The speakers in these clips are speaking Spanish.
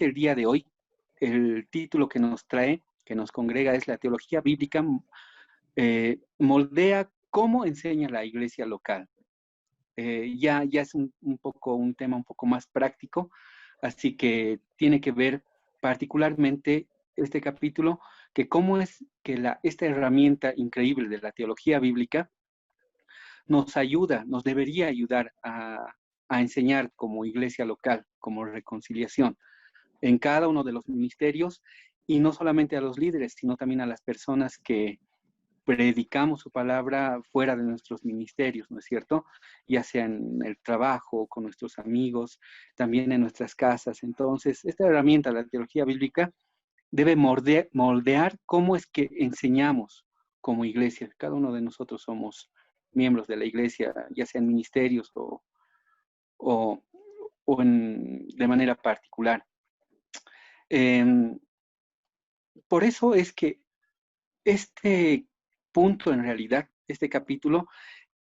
el día de hoy, el título que nos trae, que nos congrega, es la teología bíblica moldea cómo enseña la iglesia local. Ya es un poco un tema un poco más práctico, así que tiene que ver particularmente este capítulo, que cómo es que esta herramienta increíble de la teología bíblica nos ayuda, nos debería ayudar a enseñar como iglesia local, como reconciliación, en cada uno de los ministerios, y no solamente a los líderes, sino también a las personas que predicamos su palabra fuera de nuestros ministerios, ¿no es cierto? Ya sea en el trabajo, con nuestros amigos, también en nuestras casas. Entonces, esta herramienta, la teología bíblica, debe moldear cómo es que enseñamos como iglesia. Cada uno de nosotros somos miembros de la iglesia, ya sea en ministerios o, de manera particular. Por eso es que este punto, en realidad, este capítulo,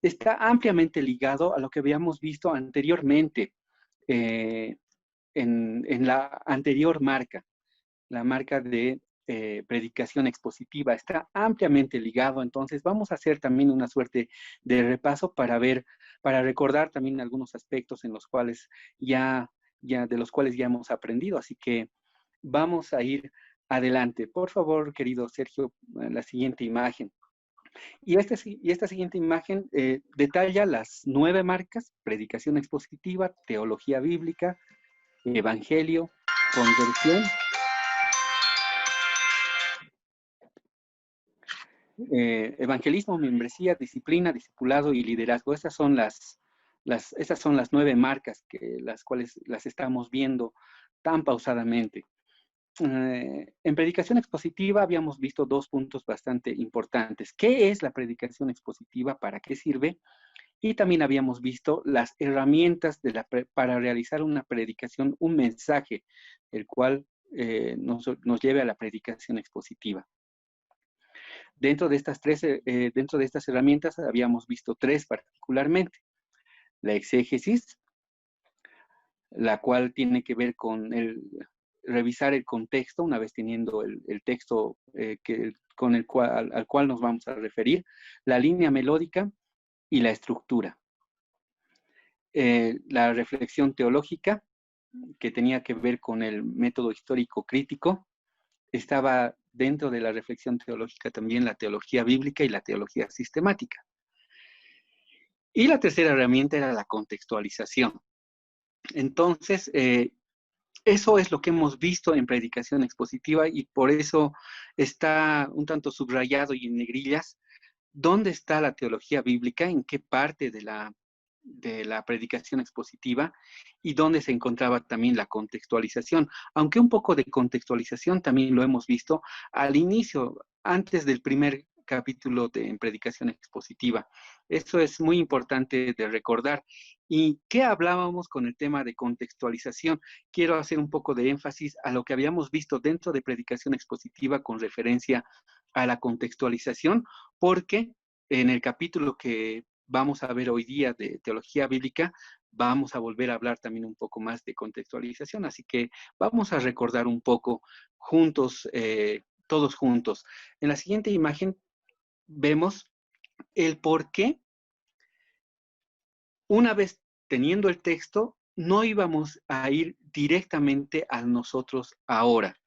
está ampliamente ligado a lo que habíamos visto anteriormente en la anterior marca, la marca de predicación expositiva. Está ampliamente ligado, entonces vamos a hacer también una suerte de repaso para recordar también algunos aspectos en los cuales de los cuales ya hemos aprendido. Así que vamos a ir adelante. Por favor, querido Sergio, la siguiente imagen. Y esta siguiente imagen detalla las 9 marcas: predicación expositiva, teología bíblica, evangelio, conversión, evangelismo, membresía, disciplina, discipulado y liderazgo. Esas son las 9 marcas las cuales las estamos viendo tan pausadamente. En predicación expositiva habíamos visto 2 puntos bastante importantes. ¿Qué es la predicación expositiva? ¿Para qué sirve? Y también habíamos visto las herramientas para realizar una predicación, un mensaje, el cual nos lleve a la predicación expositiva. Dentro de estas herramientas habíamos visto 3 particularmente. La exégesis, la cual tiene que ver con revisar el contexto, una vez teniendo el texto al cual nos vamos a referir, la línea melódica y la estructura. La reflexión teológica, que tenía que ver con el método histórico crítico. Estaba dentro de la reflexión teológica también la teología bíblica y la teología sistemática. Y la tercera herramienta era la contextualización. Entonces, eso es lo que hemos visto en predicación expositiva, y por eso está un tanto subrayado y en negrillas dónde está la teología bíblica, en qué parte de la predicación expositiva, y dónde se encontraba también la contextualización. Aunque un poco de contextualización también lo hemos visto al inicio, antes del primer capítulo en predicación expositiva. Eso es muy importante de recordar. ¿Y qué hablábamos con el tema de contextualización? Quiero hacer un poco de énfasis a lo que habíamos visto dentro de predicación expositiva con referencia a la contextualización, porque en el capítulo que vamos a ver hoy día de teología bíblica, vamos a volver a hablar también un poco más de contextualización. Así que vamos a recordar un poco juntos, todos juntos. En la siguiente imagen vemos el por qué, una vez teniendo el texto, no íbamos a ir directamente a nosotros ahora.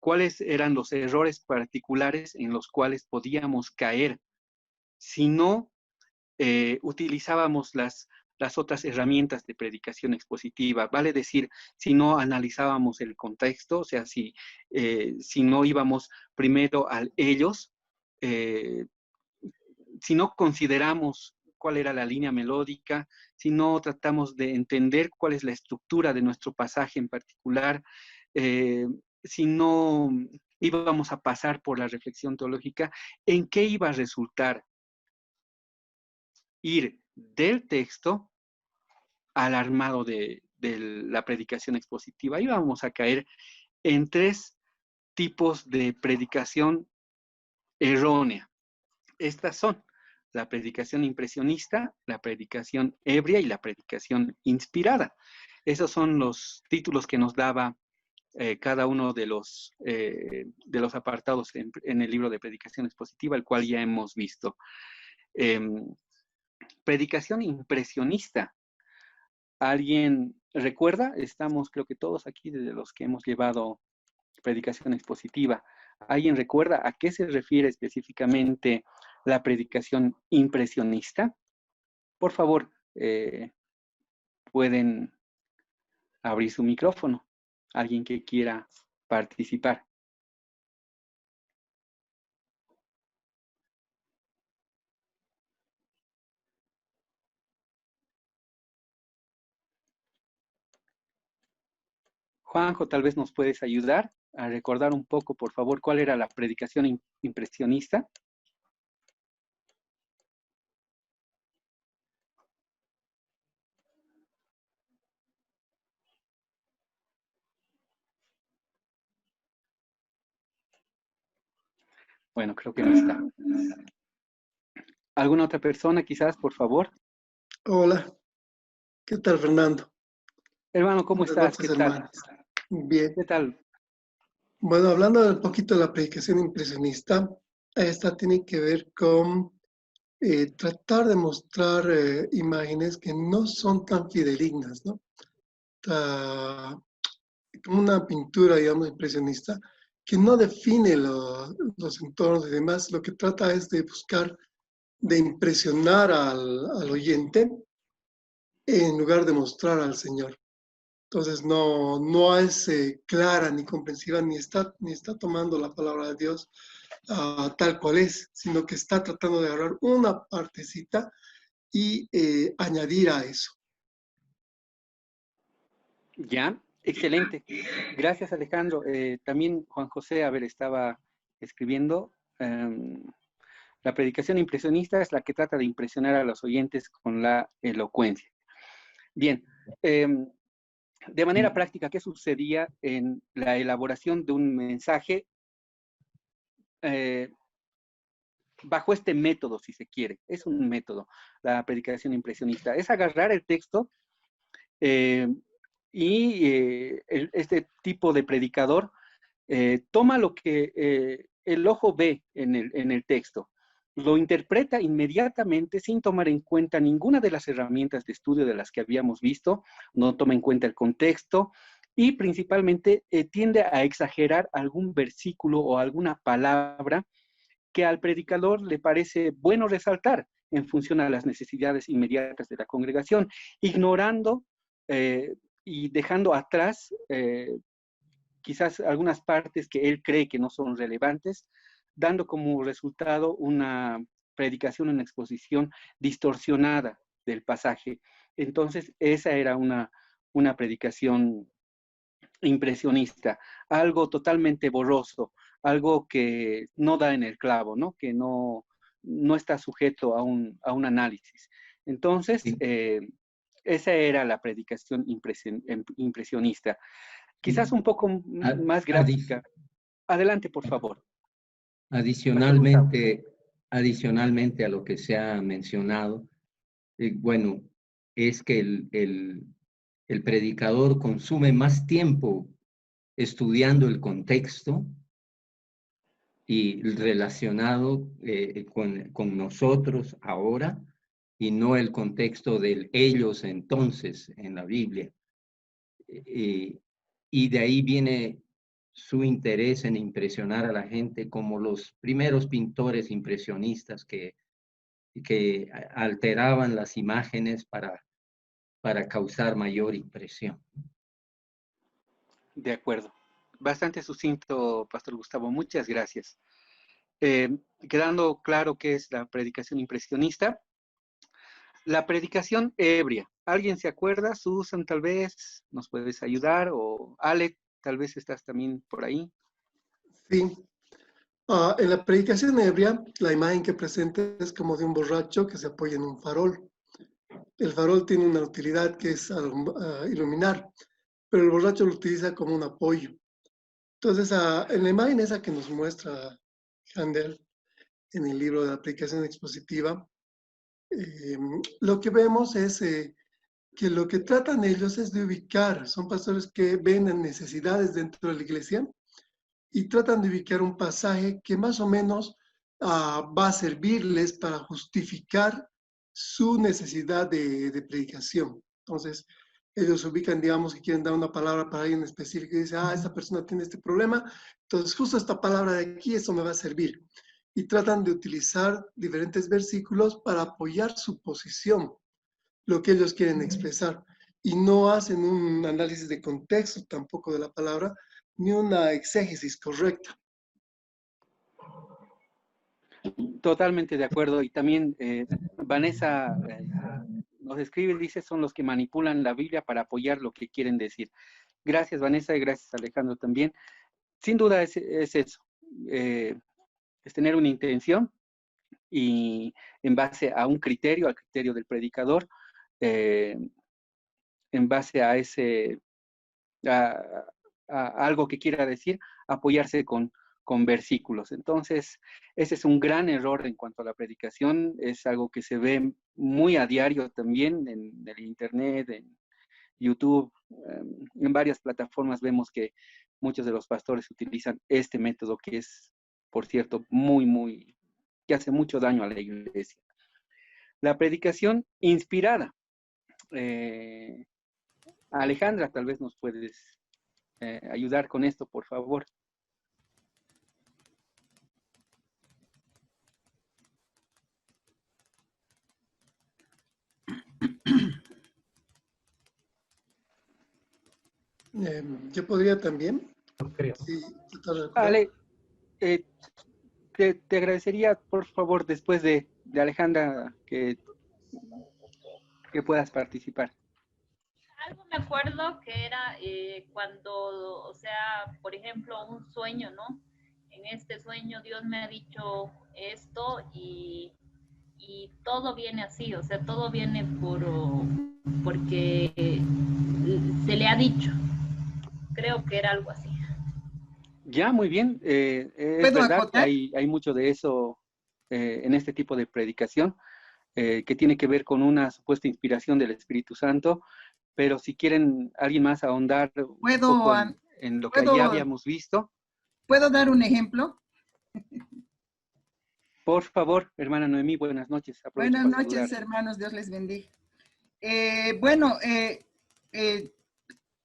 ¿Cuáles eran los errores particulares en los cuales podíamos caer si no utilizábamos las otras herramientas de predicación expositiva? Vale decir, si no analizábamos el contexto, o sea, si no íbamos primero a ellos, si no consideramos cuál era la línea melódica, si no tratamos de entender cuál es la estructura de nuestro pasaje en particular, si no íbamos a pasar por la reflexión teológica, ¿en qué iba a resultar ir del texto al armado de la predicación expositiva? Íbamos a caer en 3 tipos de predicación errónea. Estas son la predicación impresionista, la predicación ebria y la predicación inspirada. Esos son los títulos que nos daba cada uno de los apartados en el libro de predicación expositiva, el cual ya hemos visto. Predicación impresionista. ¿Alguien recuerda? Estamos, creo que todos aquí, desde los que hemos llevado predicación expositiva. ¿Alguien recuerda a qué se refiere específicamente la predicación impresionista? Por favor, pueden abrir su micrófono. Alguien que quiera participar. Juanjo, tal vez nos puedes ayudar a recordar un poco, por favor, cuál era la predicación impresionista. Bueno, creo que no está. ¿Alguna otra persona, quizás, por favor? Hola, ¿qué tal, Fernando? Hermano, ¿cómo Buenas estás? noches, ¿Qué tal? hermanos. Bien. ¿Qué tal? Bueno, hablando un poquito de la predicación impresionista, esta tiene que ver con tratar de mostrar imágenes que no son tan fidedignas, ¿no? Como una pintura, digamos, impresionista, que no define los entornos y demás. Lo que trata es de buscar, de impresionar al oyente en lugar de mostrar al Señor. Entonces no es clara ni comprensiva, ni está tomando la palabra de Dios tal cual es, sino que está tratando de agarrar una partecita y añadir a eso. Ya, excelente. Gracias, Alejandro. También Juan José, a ver, estaba escribiendo. La predicación impresionista es la que trata de impresionar a los oyentes con la elocuencia. Bien, de manera práctica, ¿qué sucedía en la elaboración de un mensaje bajo este método, si se quiere? Es un método, la predicación impresionista. Es agarrar el texto este tipo de predicador toma lo que el ojo ve en el texto, lo interpreta inmediatamente sin tomar en cuenta ninguna de las herramientas de estudio de las que habíamos visto, no toma en cuenta el contexto y principalmente tiende a exagerar algún versículo o alguna palabra que al predicador le parece bueno resaltar en función a las necesidades inmediatas de la congregación, ignorando y dejando atrás quizás algunas partes que él cree que no son relevantes, dando como resultado una predicación, una exposición distorsionada del pasaje. Entonces, esa era una predicación impresionista, algo totalmente borroso, algo que no da en el clavo, ¿no? Que no está sujeto a un análisis. Entonces, Sí. Esa era la predicación impresionista. Quizás un poco más gráfica. Adelante, por favor. Adicionalmente a lo que se ha mencionado, bueno, es que el predicador consume más tiempo estudiando el contexto y relacionado con nosotros ahora, y no el contexto de ellos entonces en la Biblia. Y de ahí viene su interés en impresionar a la gente, como los primeros pintores impresionistas que alteraban las imágenes para causar mayor impresión. De acuerdo. Bastante sucinto, Pastor Gustavo. Muchas gracias. Quedando claro qué es la predicación impresionista. La predicación ebria. ¿Alguien se acuerda? Susan, tal vez nos puedes ayudar. O Ale, tal vez estás también por ahí. Sí. En la predicación ebria, la imagen que presenta es como de un borracho que se apoya en un farol. El farol tiene una utilidad que es iluminar, pero el borracho lo utiliza como un apoyo. Entonces, en la imagen esa que nos muestra Handel en el libro de la predicación expositiva, lo que vemos es que lo que tratan ellos es de ubicar, son pastores que ven necesidades dentro de la iglesia y tratan de ubicar un pasaje que más o menos va a servirles para justificar su necesidad de predicación. Entonces, ellos ubican, digamos, que quieren dar una palabra para alguien específico y dicen, esta persona tiene este problema, entonces justo esta palabra de aquí, eso me va a servir. Y tratan de utilizar diferentes versículos para apoyar su posición, lo que ellos quieren expresar. Y no hacen un análisis de contexto tampoco de la palabra, ni una exégesis correcta. Totalmente de acuerdo. Y también Vanessa nos escribe, dice, son los que manipulan la Biblia para apoyar lo que quieren decir. Gracias, Vanessa, y gracias, Alejandro, también. Sin duda es eso, es tener una intención y en base a un criterio, al criterio del predicador, en base a a algo que quiera decir, apoyarse con versículos. Entonces, ese es un gran error en cuanto a la predicación, es algo que se ve muy a diario también en el Internet, en YouTube, en varias plataformas vemos que muchos de los pastores utilizan este método que es, por cierto, que hace mucho daño a la iglesia. La predicación inspirada. Alejandra, tal vez nos puedes ayudar con esto, por favor. Yo podría también. Creo. Sí, Ale, te agradecería, por favor, después de Alejandra, que puedas participar. Algo me acuerdo que era cuando, o sea, por ejemplo, un sueño, ¿no? En este sueño Dios me ha dicho esto y todo viene así, o sea, todo viene porque se le ha dicho. Creo que era algo así. Ya, muy bien. Es ¿Puedo verdad que acotar? hay mucho de eso en este tipo de predicación, que tiene que ver con una supuesta inspiración del Espíritu Santo, pero si quieren alguien más ahondar un poco en lo que allí habíamos visto. ¿Puedo dar un ejemplo? Por favor, hermana Noemí, buenas noches. Aprovecho Buenas para noches, saludar. hermanos, Dios les bendiga. Bueno,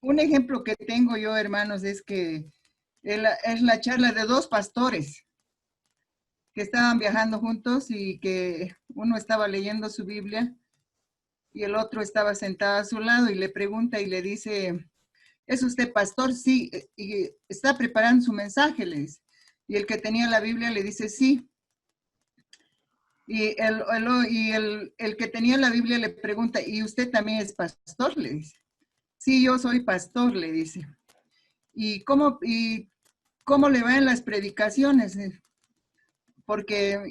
un ejemplo que tengo yo, hermanos, es que es la charla de dos pastores que estaban viajando juntos y que uno estaba leyendo su Biblia y el otro estaba sentado a su lado y le pregunta y le dice, ¿es usted pastor? Sí, y está preparando su mensaje, le dice. Y el que tenía la Biblia le dice, sí. Y el que tenía la Biblia le pregunta, ¿y usted también es pastor? Le dice. Sí, yo soy pastor, le dice. ¿Y cómo le va en las predicaciones?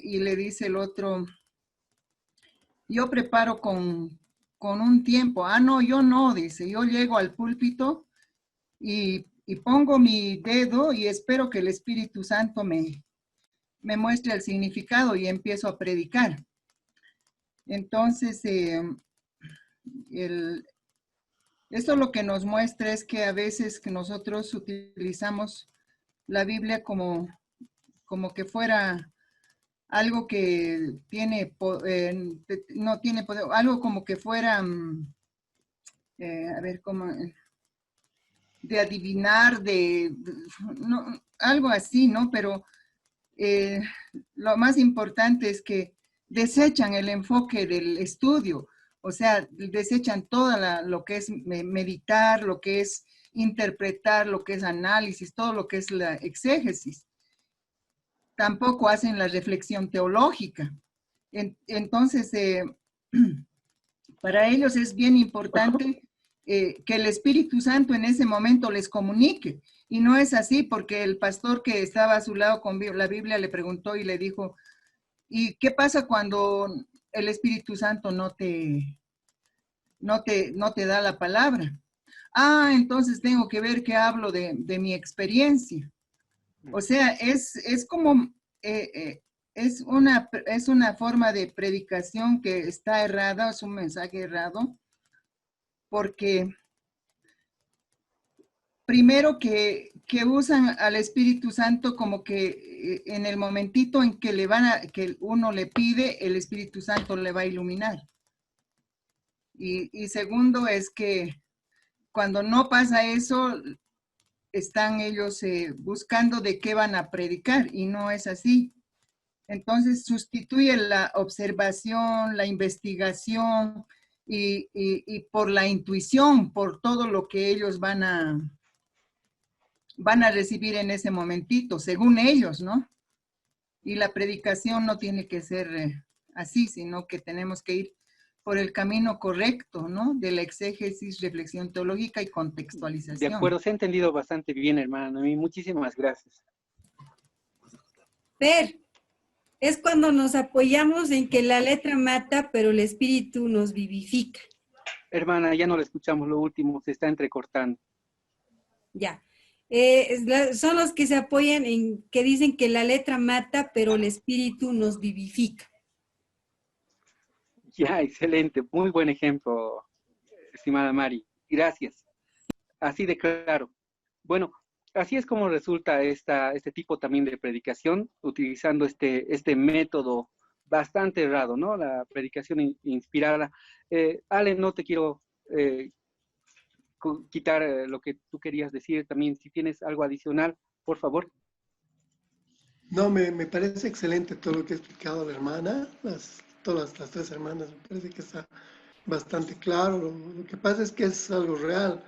Y le dice el otro, yo preparo con un tiempo. Ah, no, yo no, dice. Yo llego al púlpito y pongo mi dedo y espero que el Espíritu Santo me muestre el significado y empiezo a predicar. Entonces, esto lo que nos muestra es que a veces que nosotros utilizamos la Biblia como que fuera algo que no tiene poder, algo como que fuera, a ver, como de adivinar, no, algo así, ¿no? Pero lo más importante es que desechan el enfoque del estudio, o sea, desechan todo lo que es meditar, lo que es interpretar, lo que es análisis, todo lo que es la exégesis. Tampoco hacen la reflexión teológica. Entonces, para ellos es bien importante que el Espíritu Santo en ese momento les comunique. Y no es así porque el pastor que estaba a su lado con la Biblia le preguntó y le dijo, ¿y qué pasa cuando el Espíritu Santo no te da la palabra? Ah, entonces tengo que ver qué hablo de mi experiencia. O sea, es como, es una forma de predicación que está errada, es un mensaje errado, porque primero que usan al Espíritu Santo como que en el momentito en que que uno le pide, el Espíritu Santo le va a iluminar. Y segundo es que cuando no pasa eso, están ellos buscando de qué van a predicar y no es así. Entonces sustituye la observación, la investigación y por la intuición, por todo lo que ellos van a recibir en ese momentito, según ellos, ¿no? Y la predicación no tiene que ser así, sino que tenemos que ir por el camino correcto, ¿no? De la exégesis, reflexión teológica y contextualización. De acuerdo, se ha entendido bastante bien, hermana Noemí. Muchísimas gracias. Ver, es cuando nos apoyamos en que la letra mata, pero el espíritu nos vivifica. Hermana, ya no le escuchamos lo último, se está entrecortando. Ya. Son los que se apoyan en que dicen que la letra mata, pero el espíritu nos vivifica. Ya, excelente. Muy buen ejemplo, estimada Mari. Gracias. Así de claro. Bueno, así es como resulta este tipo también de predicación, utilizando este método bastante errado, ¿no? La predicación inspirada. Ale, no te quiero quitar lo que tú querías decir también. Si tienes algo adicional, por favor. No, me parece excelente todo lo que ha explicado la hermana, todas las tres hermanas, me parece que está bastante claro. Lo que pasa es que es algo real,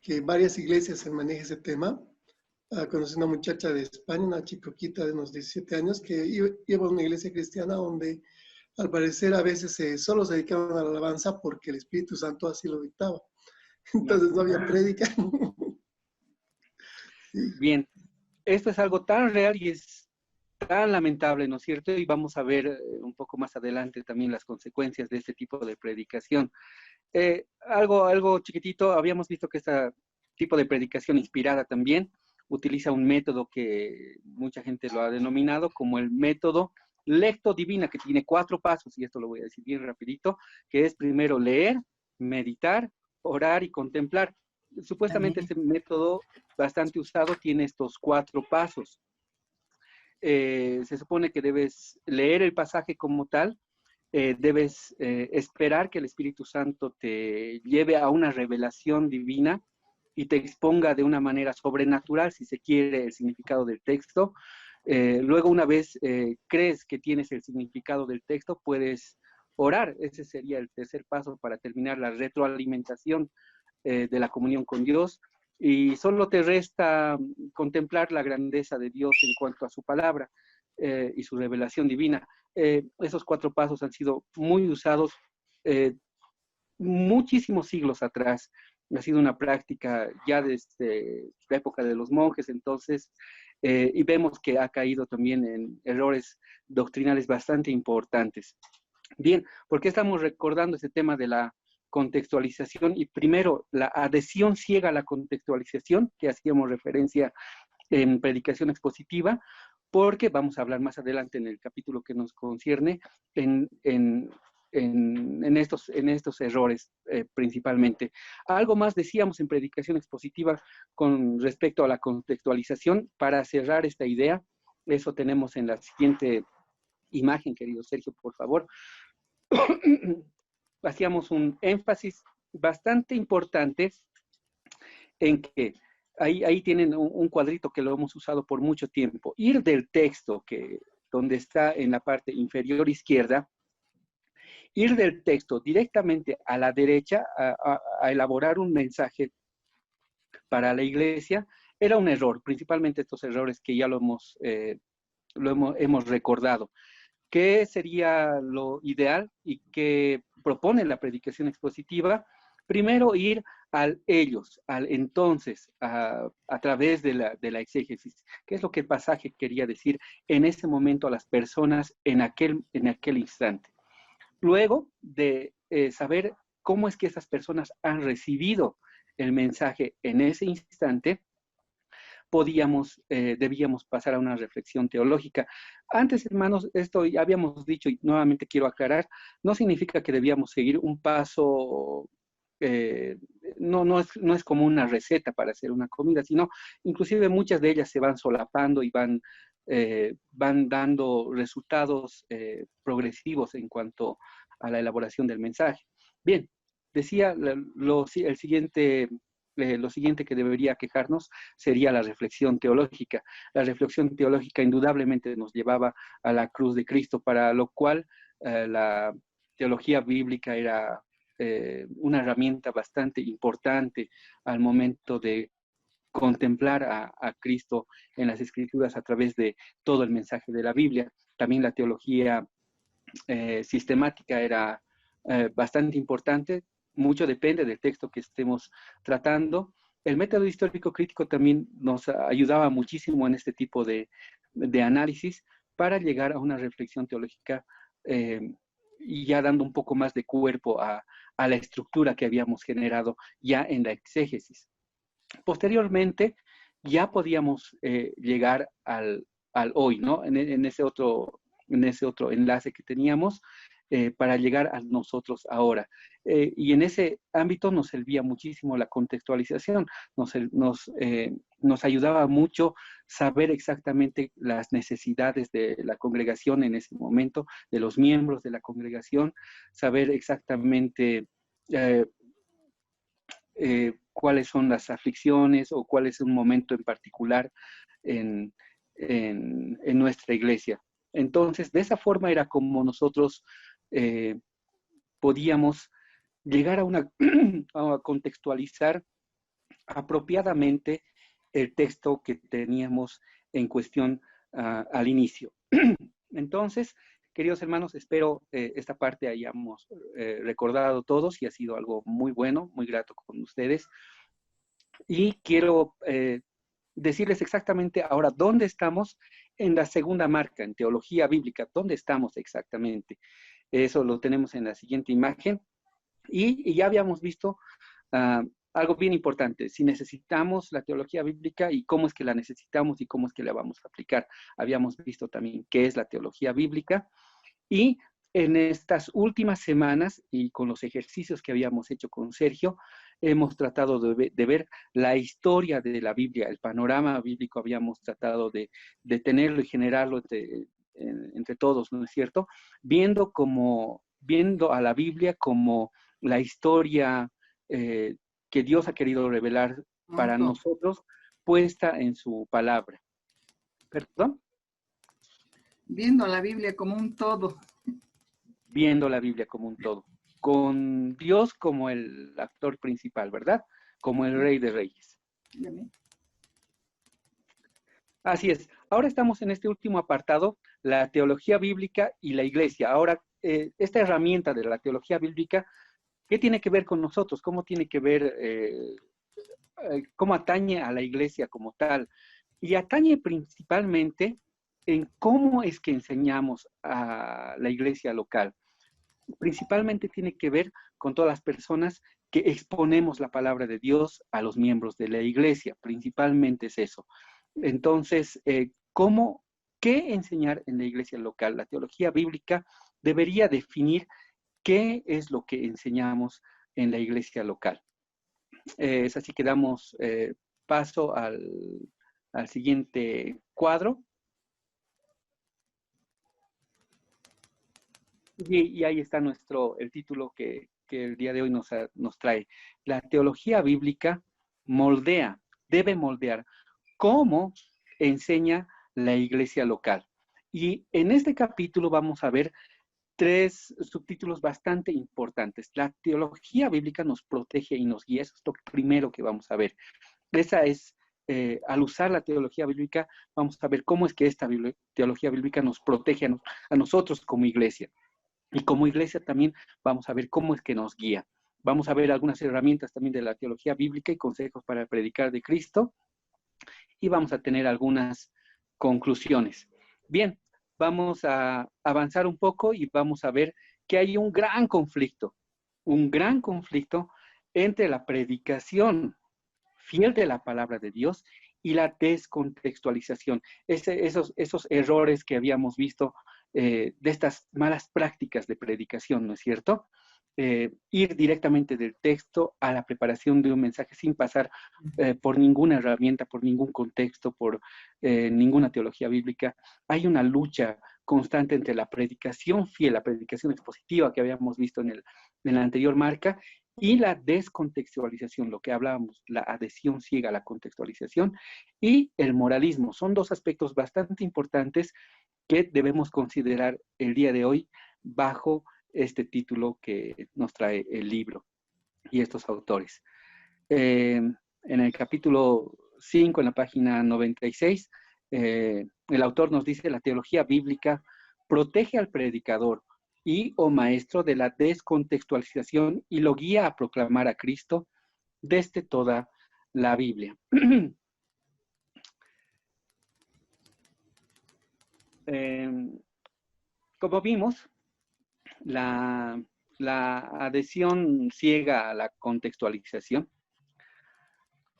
que varias iglesias se maneja ese tema. Conocí una muchacha de España, una chicoquita de unos 17 años, que iba a una iglesia cristiana donde al parecer a veces solo se dedicaban a la alabanza porque el Espíritu Santo así lo dictaba. Entonces no había prédica. Sí. Bien, esto es algo tan real y es tan lamentable, ¿no es cierto? Y vamos a ver un poco más adelante también las consecuencias de este tipo de predicación. Algo chiquitito, habíamos visto que este tipo de predicación inspirada también utiliza un método que mucha gente lo ha denominado como el método lecto divina, que tiene 4 pasos, y esto lo voy a decir bien rapidito, que es primero leer, meditar, orar y contemplar. Supuestamente este método bastante usado tiene estos 4 pasos. Se supone que debes leer el pasaje como tal, debes esperar que el Espíritu Santo te lleve a una revelación divina y te exponga de una manera sobrenatural, si se quiere, el significado del texto. Luego, una vez crees que tienes el significado del texto, puedes orar. Ese sería el tercer paso para terminar la retroalimentación de la comunión con Dios. Y solo te resta contemplar la grandeza de Dios en cuanto a su palabra y su revelación divina. Esos 4 pasos han sido muy usados muchísimos siglos atrás. Ha sido una práctica ya desde la época de los monjes, entonces, y vemos que ha caído también en errores doctrinales bastante importantes. Bien, ¿por qué estamos recordando ese tema de la contextualización? Y primero, la adhesión ciega a la contextualización, que hacíamos referencia en predicación expositiva, porque vamos a hablar más adelante en el capítulo que nos concierne en estos errores principalmente. Algo más decíamos en predicación expositiva con respecto a la contextualización. Para cerrar esta idea, eso tenemos en la siguiente imagen, querido Sergio, por favor. Hacíamos un énfasis bastante importante en que ahí tienen un cuadrito que lo hemos usado por mucho tiempo. Ir del texto, donde está en la parte inferior izquierda, ir del texto directamente a la derecha a elaborar un mensaje para la iglesia, era un error, principalmente estos errores que ya hemos recordado. ¿Qué sería lo ideal y qué propone la predicación expositiva? Primero ir al ellos, al entonces, a través de la exégesis. ¿Qué es lo que el pasaje quería decir en ese momento a las personas en aquel instante? Luego de saber cómo es que esas personas han recibido el mensaje en ese instante, debíamos pasar a una reflexión teológica. Antes, hermanos, esto ya habíamos dicho y nuevamente quiero aclarar, no significa que debíamos seguir un paso no es como una receta para hacer una comida, sino inclusive muchas de ellas se van solapando y van dando resultados progresivos en cuanto a la elaboración del mensaje. Bien, decía lo siguiente que debería quejarnos sería la reflexión teológica. La reflexión teológica indudablemente nos llevaba a la cruz de Cristo, para lo cual la teología bíblica era una herramienta bastante importante al momento de contemplar a Cristo en las Escrituras a través de todo el mensaje de la Biblia. También la teología sistemática era bastante importante. Mucho depende del texto que estemos tratando. El método histórico crítico también nos ayudaba muchísimo en este tipo de análisis para llegar a una reflexión teológica y ya dando un poco más de cuerpo a la estructura que habíamos generado ya en la exégesis. Posteriormente, ya podíamos llegar al hoy, ¿no? En ese otro enlace que teníamos para llegar a nosotros ahora. Y en ese ámbito nos servía muchísimo la contextualización, nos ayudaba mucho saber exactamente las necesidades de la congregación en ese momento, de los miembros de la congregación, saber exactamente cuáles son las aflicciones o cuál es un momento en particular en nuestra iglesia. Entonces, de esa forma era como nosotros podíamos llegar a contextualizar apropiadamente el texto que teníamos en cuestión al inicio. Entonces, queridos hermanos, espero esta parte hayamos recordado todos y ha sido algo muy bueno, muy grato con ustedes. Y quiero decirles exactamente ahora dónde estamos en la segunda marca, en teología bíblica, dónde estamos exactamente. Eso lo tenemos en la siguiente imagen. Y ya habíamos visto algo bien importante, si necesitamos la teología bíblica y cómo es que la necesitamos y cómo es que la vamos a aplicar. Habíamos visto también qué es la teología bíblica y en estas últimas semanas y con los ejercicios que habíamos hecho con Sergio, hemos tratado de ver la historia de la Biblia, el panorama bíblico habíamos tratado de tenerlo y generarlo entre todos, ¿no es cierto? Viendo a la Biblia como la historia que Dios ha querido revelar para nosotros, puesta en su palabra. ¿Perdón? Viendo la Biblia como un todo. Viendo la Biblia como un todo. Con Dios como el actor principal, ¿verdad? Como el Rey de Reyes. Así es. Ahora estamos en este último apartado, la teología bíblica y la iglesia. Ahora, esta herramienta de la teología bíblica, ¿qué tiene que ver con nosotros? ¿Cómo tiene que ver, cómo atañe a la iglesia como tal? Y atañe principalmente en cómo es que enseñamos a la iglesia local. Principalmente tiene que ver con todas las personas que exponemos la palabra de Dios a los miembros de la iglesia. Principalmente es eso. Entonces, ¿qué enseñar en la iglesia local? La teología bíblica debería definir qué es lo que enseñamos en la iglesia local. Es así que damos paso al siguiente cuadro. Y ahí está el título que el día de hoy nos trae. La teología bíblica debe moldear cómo enseña la iglesia local. Y en este capítulo vamos a ver 3 subtítulos bastante importantes. La teología bíblica nos protege y nos guía. Eso es lo primero que vamos a ver. Al usar la teología bíblica, vamos a ver cómo es que esta teología bíblica nos protege a nosotros como iglesia. Y como iglesia también vamos a ver cómo es que nos guía. Vamos a ver algunas herramientas también de la teología bíblica y consejos para predicar de Cristo. Y vamos a tener algunas conclusiones. Bien, vamos a avanzar un poco y vamos a ver que hay un gran conflicto entre la predicación fiel de la palabra de Dios y la descontextualización. Esos errores que habíamos visto de estas malas prácticas de predicación, ¿no es cierto? ir directamente del texto a la preparación de un mensaje sin pasar por ninguna herramienta, por ningún contexto, por ninguna teología bíblica. Hay una lucha constante entre la predicación fiel, la predicación expositiva que habíamos visto en la anterior marca, y la descontextualización, lo que hablábamos, la adhesión ciega a la contextualización, y el moralismo. Son dos aspectos bastante importantes que debemos considerar el día de hoy bajo este título que nos trae el libro y estos autores. En el capítulo 5, en la página 96, el autor nos dice: la teología bíblica protege al predicador y o maestro de la descontextualización y lo guía a proclamar a Cristo desde toda la Biblia. Como vimos, la adhesión ciega a la contextualización,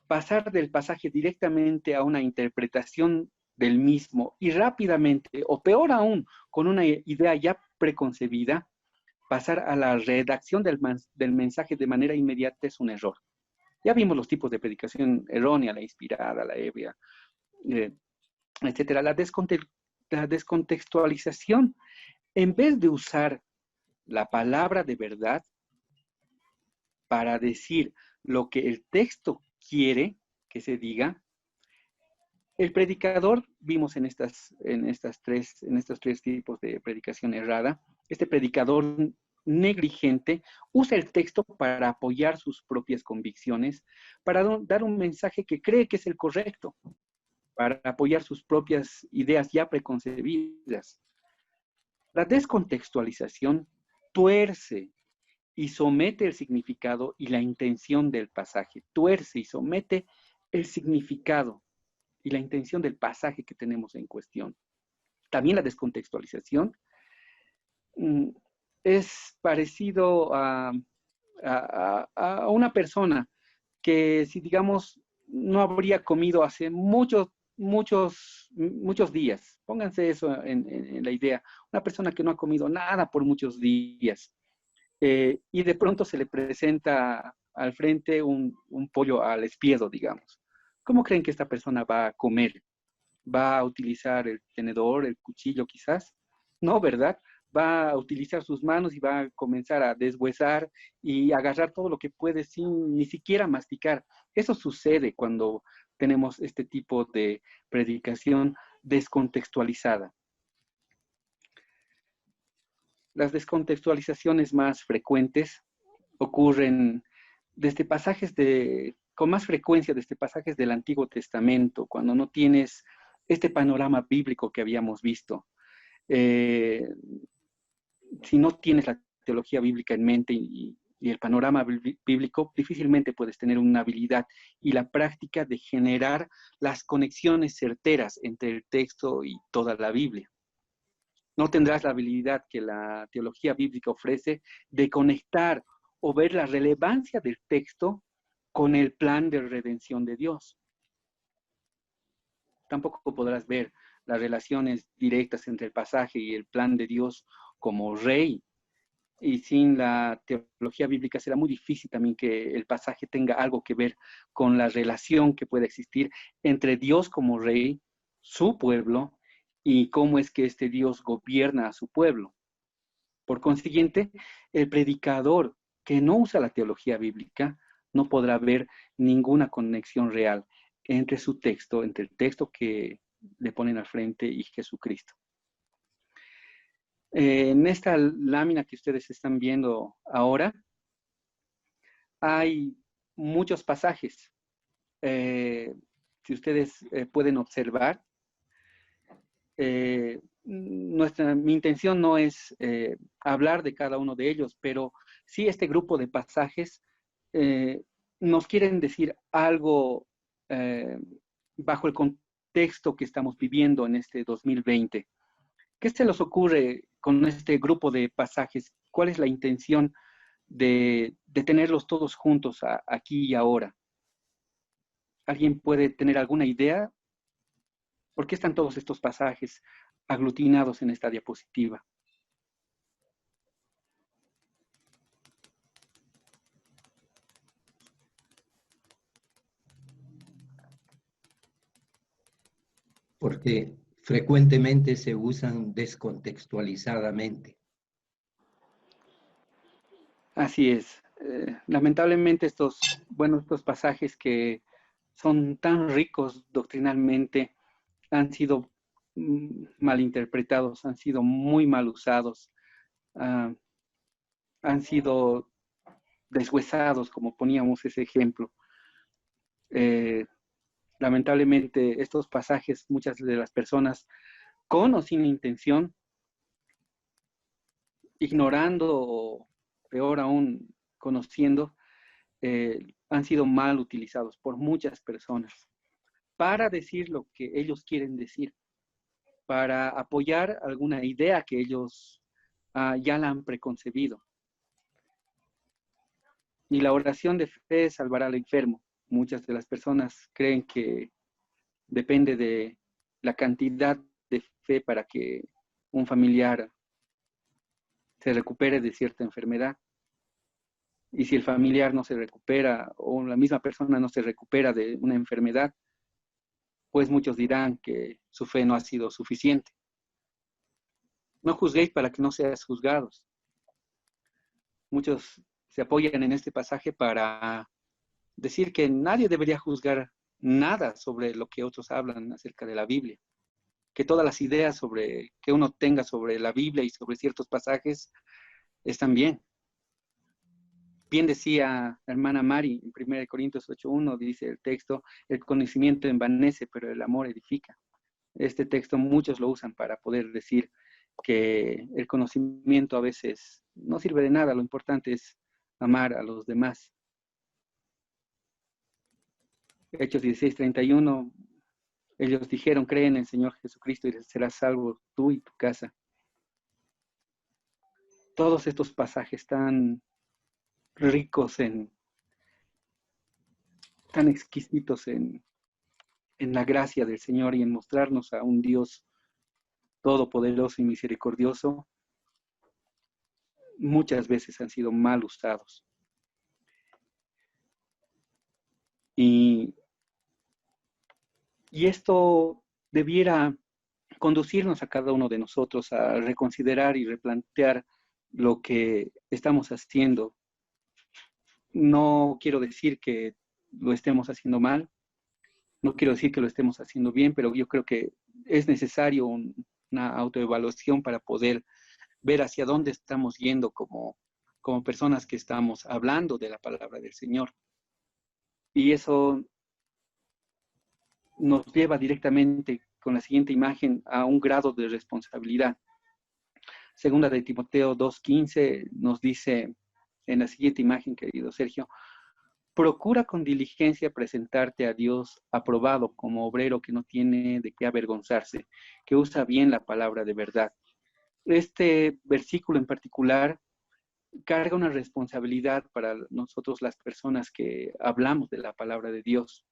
pasar del pasaje directamente a una interpretación del mismo y rápidamente, o peor aún, con una idea ya preconcebida, pasar a la redacción del mensaje de manera inmediata es un error. Ya vimos los tipos de predicación errónea, la inspirada, la ebria, etcétera. La descontextualización, en vez de usar la palabra de verdad para decir lo que el texto quiere que se diga, el predicador, vimos en estos tres tipos de predicación errada, este predicador negligente usa el texto para apoyar sus propias convicciones, para dar un mensaje que cree que es el correcto, para apoyar sus propias ideas ya preconcebidas. La descontextualización tuerce y somete el significado y la intención del pasaje. Tuerce y somete el significado y la intención del pasaje que tenemos en cuestión. También la descontextualización es parecido a una persona que, si digamos, no habría comido hace muchos días. Pónganse eso en la idea. Una persona que no ha comido nada por muchos días. Y de pronto se le presenta al frente un pollo al espiedo, digamos. ¿Cómo creen que esta persona va a comer? ¿Va a utilizar el tenedor, el cuchillo quizás? No, ¿verdad? Va a utilizar sus manos y va a comenzar a deshuesar y agarrar todo lo que puede sin ni siquiera masticar. Eso sucede cuando tenemos este tipo de predicación descontextualizada. Las descontextualizaciones más frecuentes ocurren con más frecuencia desde pasajes del Antiguo Testamento, cuando no tienes este panorama bíblico que habíamos visto. Si no tienes la teología bíblica en mente y el panorama bíblico, difícilmente puedes tener una habilidad y la práctica de generar las conexiones certeras entre el texto y toda la Biblia. No tendrás la habilidad que la teología bíblica ofrece de conectar o ver la relevancia del texto con el plan de redención de Dios. Tampoco podrás ver las relaciones directas entre el pasaje y el plan de Dios como rey. Y sin la teología bíblica será muy difícil también que el pasaje tenga algo que ver con la relación que puede existir entre Dios como rey, su pueblo, y cómo es que este Dios gobierna a su pueblo. Por consiguiente, el predicador que no usa la teología bíblica no podrá ver ninguna conexión real entre su texto, entre el texto que le ponen al frente y Jesucristo. En esta lámina que ustedes están viendo ahora, hay muchos pasajes. Si ustedes pueden observar, mi intención no es hablar de cada uno de ellos, pero sí este grupo de pasajes nos quieren decir algo bajo el contexto que estamos viviendo en este 2020. ¿Qué se les ocurre con este grupo de pasajes? ¿Cuál es la intención de tenerlos todos juntos aquí y ahora? ¿Alguien puede tener alguna idea? ¿Por qué están todos estos pasajes aglutinados en esta diapositiva? porque frecuentemente se usan descontextualizadamente. Así es. Lamentablemente estos pasajes que son tan ricos doctrinalmente han sido malinterpretados, han sido muy mal usados, han sido deshuesados, como poníamos ese ejemplo. Lamentablemente estos pasajes, muchas de las personas, con o sin intención, ignorando o peor aún conociendo, han sido mal utilizados por muchas personas para decir lo que ellos quieren decir, para apoyar alguna idea que ellos ya la han preconcebido. Y la oración de fe salvará al enfermo. Muchas de las personas creen que depende de la cantidad de fe para que un familiar se recupere de cierta enfermedad. Y si el familiar no se recupera o la misma persona no se recupera de una enfermedad, pues muchos dirán que su fe no ha sido suficiente. No juzguéis para que no seáis juzgados. Muchos se apoyan en este pasaje para decir que nadie debería juzgar nada sobre lo que otros hablan acerca de la Biblia. Que todas las ideas que uno tenga sobre la Biblia y sobre ciertos pasajes están bien. Bien decía la hermana Mari en 1 Corintios 8:1, dice el texto, el conocimiento envanece, pero el amor edifica. Este texto muchos lo usan para poder decir que el conocimiento a veces no sirve de nada, lo importante es amar a los demás. Hechos 16:31, ellos dijeron, cree en el Señor Jesucristo y serás salvo tú y tu casa. Todos estos pasajes tan ricos tan exquisitos en la gracia del Señor y en mostrarnos a un Dios todopoderoso y misericordioso, muchas veces han sido mal usados. Y esto debiera conducirnos a cada uno de nosotros a reconsiderar y replantear lo que estamos haciendo. No quiero decir que lo estemos haciendo mal, no quiero decir que lo estemos haciendo bien, pero yo creo que es necesario una autoevaluación para poder ver hacia dónde estamos yendo como personas que estamos hablando de la palabra del Señor. Y eso nos lleva directamente con la siguiente imagen a un grado de responsabilidad. Segunda de Timoteo 2:15 nos dice en la siguiente imagen, querido Sergio, procura con diligencia presentarte a Dios aprobado como obrero que no tiene de qué avergonzarse, que usa bien la palabra de verdad. Este versículo en particular carga una responsabilidad para nosotros las personas que hablamos de la palabra de Dios.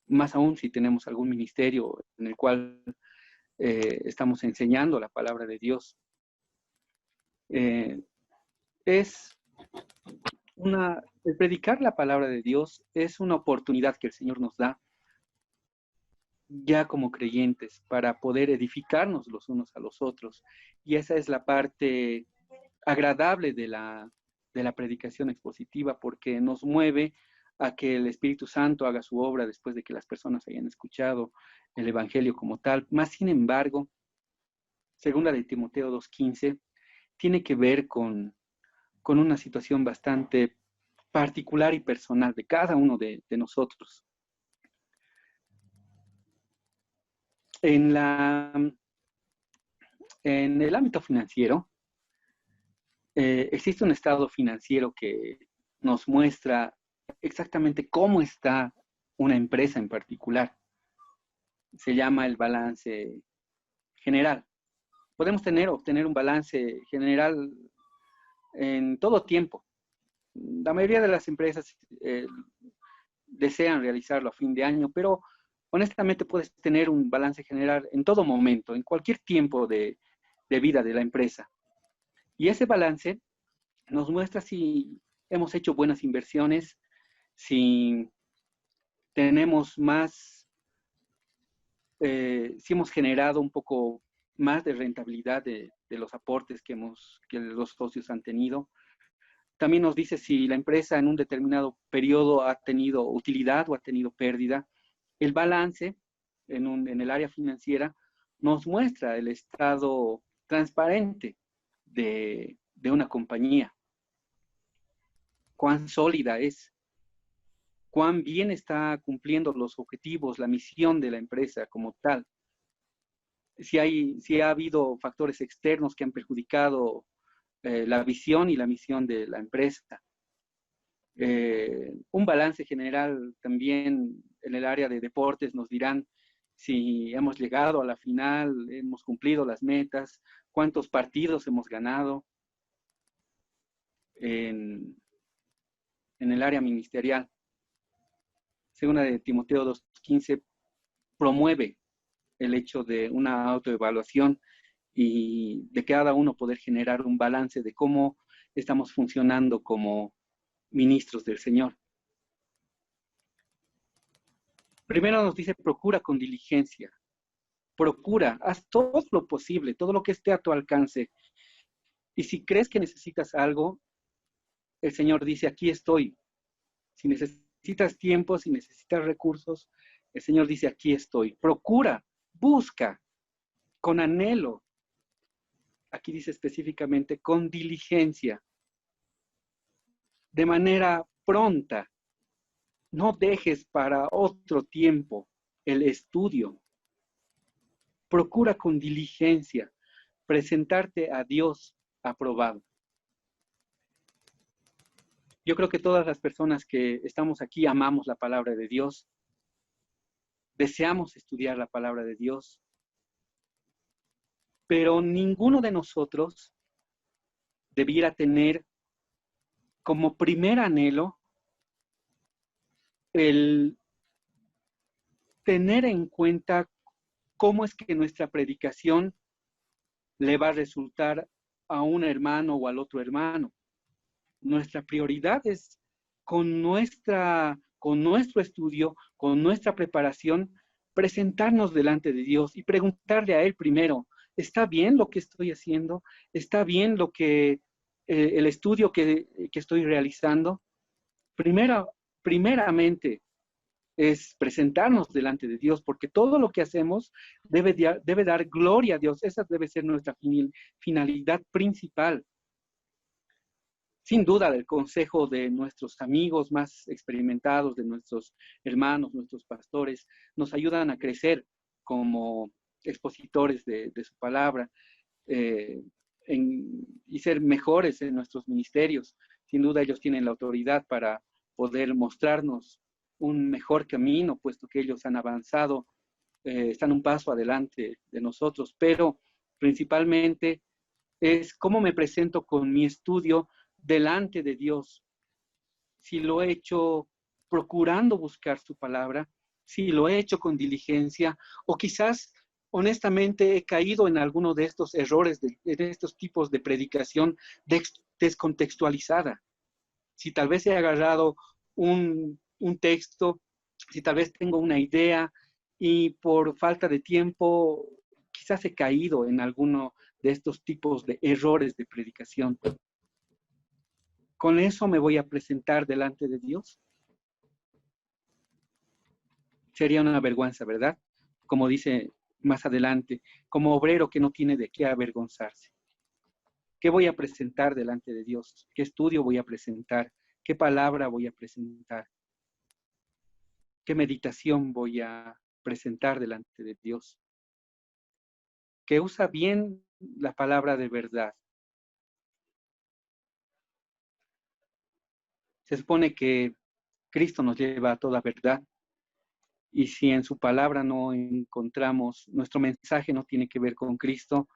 Más aún si tenemos algún ministerio en el cual estamos enseñando la palabra de Dios. El predicar la palabra de Dios es una oportunidad que el Señor nos da ya como creyentes para poder edificarnos los unos a los otros. Y esa es la parte agradable de la predicación expositiva, porque nos mueve a que el Espíritu Santo haga su obra después de que las personas hayan escuchado el Evangelio como tal. Más sin embargo, segunda de Timoteo 2:15, tiene que ver con una situación bastante particular y personal de cada uno de nosotros. En el ámbito financiero, existe un estado financiero que nos muestra exactamente cómo está una empresa en particular. Se llama el balance general. Podemos obtener un balance general en todo tiempo. La mayoría de las empresas desean realizarlo a fin de año, pero honestamente puedes tener un balance general en todo momento, en cualquier tiempo de vida de la empresa. Y ese balance nos muestra si hemos hecho buenas inversiones, si tenemos más sí hemos generado un poco más de rentabilidad de los aportes que los socios han tenido. También nos dice si la empresa en un determinado periodo ha tenido utilidad o ha tenido pérdida. El balance en el área financiera nos muestra el estado transparente de una compañía, cuán sólida es, cuán bien está cumpliendo los objetivos, la misión de la empresa como tal. Si ha habido factores externos que han perjudicado la visión y la misión de la empresa. Un balance general también en el área de deportes nos dirán si hemos llegado a la final, hemos cumplido las metas, cuántos partidos hemos ganado. En el área ministerial, según la de Timoteo 2:15, promueve el hecho de una autoevaluación y de cada uno poder generar un balance de cómo estamos funcionando como ministros del Señor. Primero nos dice, procura con diligencia. Procura, haz todo lo posible, todo lo que esté a tu alcance. Y si crees que necesitas algo, el Señor dice, aquí estoy. Si necesitas tiempo, si necesitas recursos, el Señor dice, aquí estoy. Procura, busca, con anhelo. Aquí dice específicamente, con diligencia, de manera pronta. No dejes para otro tiempo el estudio. Procura con diligencia presentarte a Dios aprobado. Yo creo que todas las personas que estamos aquí amamos la palabra de Dios, deseamos estudiar la palabra de Dios, pero ninguno de nosotros debiera tener como primer anhelo el tener en cuenta cómo es que nuestra predicación le va a resultar a un hermano o al otro hermano. Nuestra prioridad es con nuestro estudio, con nuestra preparación, presentarnos delante de Dios y preguntarle a Él primero, ¿está bien lo que estoy haciendo? ¿Está bien el estudio que estoy realizando? Primeramente es presentarnos delante de Dios, porque todo lo que hacemos debe dar gloria a Dios. Esa debe ser nuestra finalidad principal. Sin duda, del consejo de nuestros amigos más experimentados, de nuestros hermanos, nuestros pastores, nos ayudan a crecer como expositores de su palabra y ser mejores en nuestros ministerios. Sin duda, ellos tienen la autoridad para poder mostrarnos un mejor camino, puesto que ellos han avanzado, están un paso adelante de nosotros, pero principalmente es cómo me presento con mi estudio delante de Dios. Si lo he hecho procurando buscar su palabra, si lo he hecho con diligencia, o quizás honestamente he caído en alguno de estos errores, de estos tipos de predicación descontextualizada. Si tal vez he agarrado un texto, si tal vez tengo una idea y por falta de tiempo quizás he caído en alguno de estos tipos de errores de predicación. ¿Con eso me voy a presentar delante de Dios? Sería una vergüenza, ¿verdad? Como dice más adelante, como obrero que no tiene de qué avergonzarse. ¿Qué voy a presentar delante de Dios? ¿Qué estudio voy a presentar? ¿Qué palabra voy a presentar? ¿Qué meditación voy a presentar delante de Dios? Que usa bien la palabra de verdad. Se supone que Cristo nos lleva a toda verdad. Y si en su palabra no encontramos, nuestro mensaje no tiene que ver con Cristo,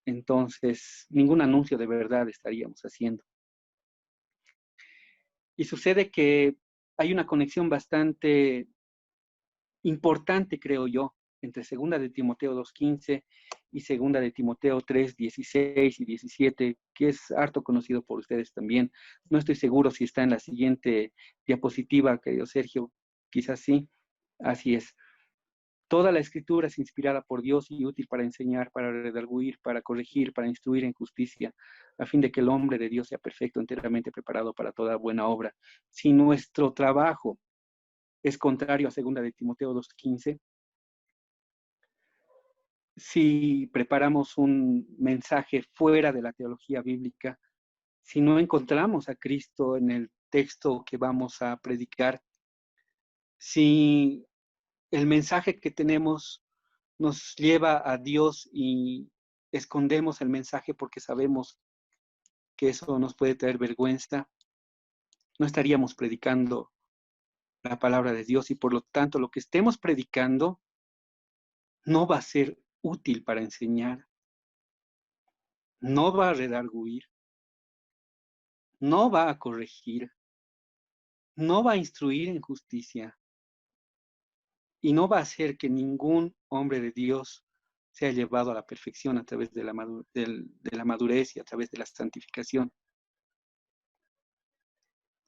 entonces ningún anuncio de verdad estaríamos haciendo. Y sucede que hay una conexión bastante importante, creo yo, entre 2 de Timoteo 2:15 y 2 de Timoteo 3:16 y 17, que es harto conocido por ustedes también. No estoy seguro si está en la siguiente diapositiva, querido Sergio, quizás sí. Así es. Toda la escritura es inspirada por Dios y útil para enseñar, para redarguir, para corregir, para instruir en justicia, a fin de que el hombre de Dios sea perfecto, enteramente preparado para toda buena obra. Si nuestro trabajo es contrario a 2 de Timoteo 2:15, si preparamos un mensaje fuera de la teología bíblica, si no encontramos a Cristo en el texto que vamos a predicar, si el mensaje que tenemos nos lleva a Dios y escondemos el mensaje porque sabemos que eso nos puede traer vergüenza, no estaríamos predicando la palabra de Dios y por lo tanto lo que estemos predicando no va a ser útil para enseñar, no va a redarguir, no va a corregir, no va a instruir en justicia y no va a hacer que ningún hombre de Dios sea llevado a la perfección a través de la madurez y a través de la santificación.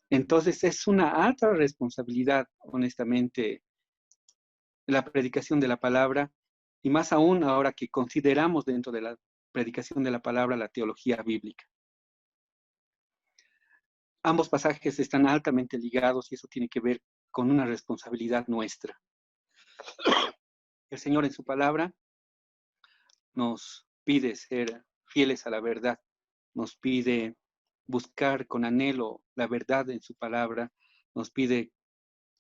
Entonces es una alta responsabilidad, honestamente, la predicación de la palabra, y más aún ahora que consideramos dentro de la predicación de la palabra la teología bíblica. Ambos pasajes están altamente ligados y eso tiene que ver con una responsabilidad nuestra. El Señor en su palabra nos pide ser fieles a la verdad, nos pide buscar con anhelo la verdad en su palabra, nos pide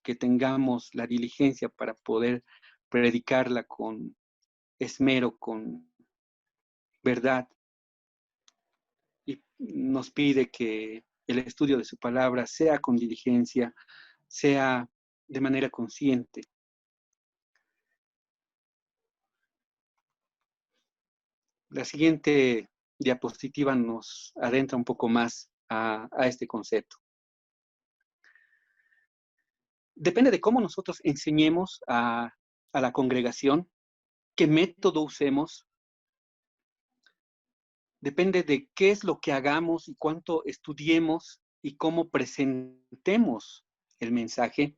que tengamos la diligencia para poder predicarla con esmero, con verdad, y nos pide que el estudio de su palabra sea con diligencia, sea de manera consciente. La siguiente diapositiva nos adentra un poco más a este concepto. Depende de cómo nosotros enseñemos a la congregación, qué método usemos, depende de qué es lo que hagamos y cuánto estudiemos y cómo presentemos el mensaje,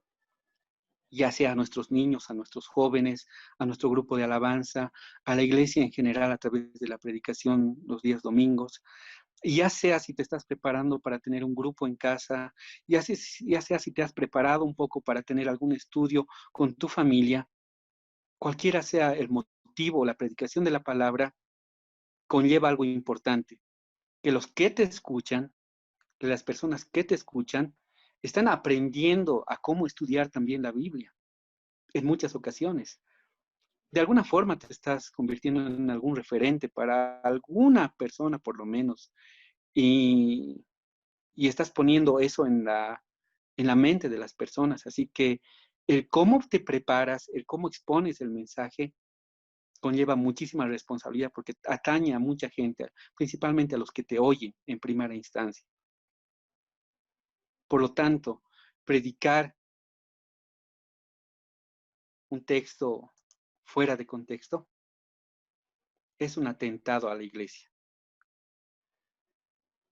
ya sea a nuestros niños, a nuestros jóvenes, a nuestro grupo de alabanza, a la iglesia en general a través de la predicación los días domingos, y ya sea si te estás preparando para tener un grupo en casa, ya sea si te has preparado un poco para tener algún estudio con tu familia, cualquiera sea el motivo, la predicación de la palabra, conlleva algo importante, que los que te escuchan, que las personas que te escuchan, están aprendiendo a cómo estudiar también la Biblia en muchas ocasiones. De alguna forma te estás convirtiendo en algún referente para alguna persona por lo menos y estás poniendo eso en la mente de las personas. Así que el cómo te preparas, el cómo expones el mensaje, conlleva muchísima responsabilidad porque atañe a mucha gente, principalmente a los que te oyen en primera instancia. Por lo tanto, predicar un texto fuera de contexto es un atentado a la iglesia.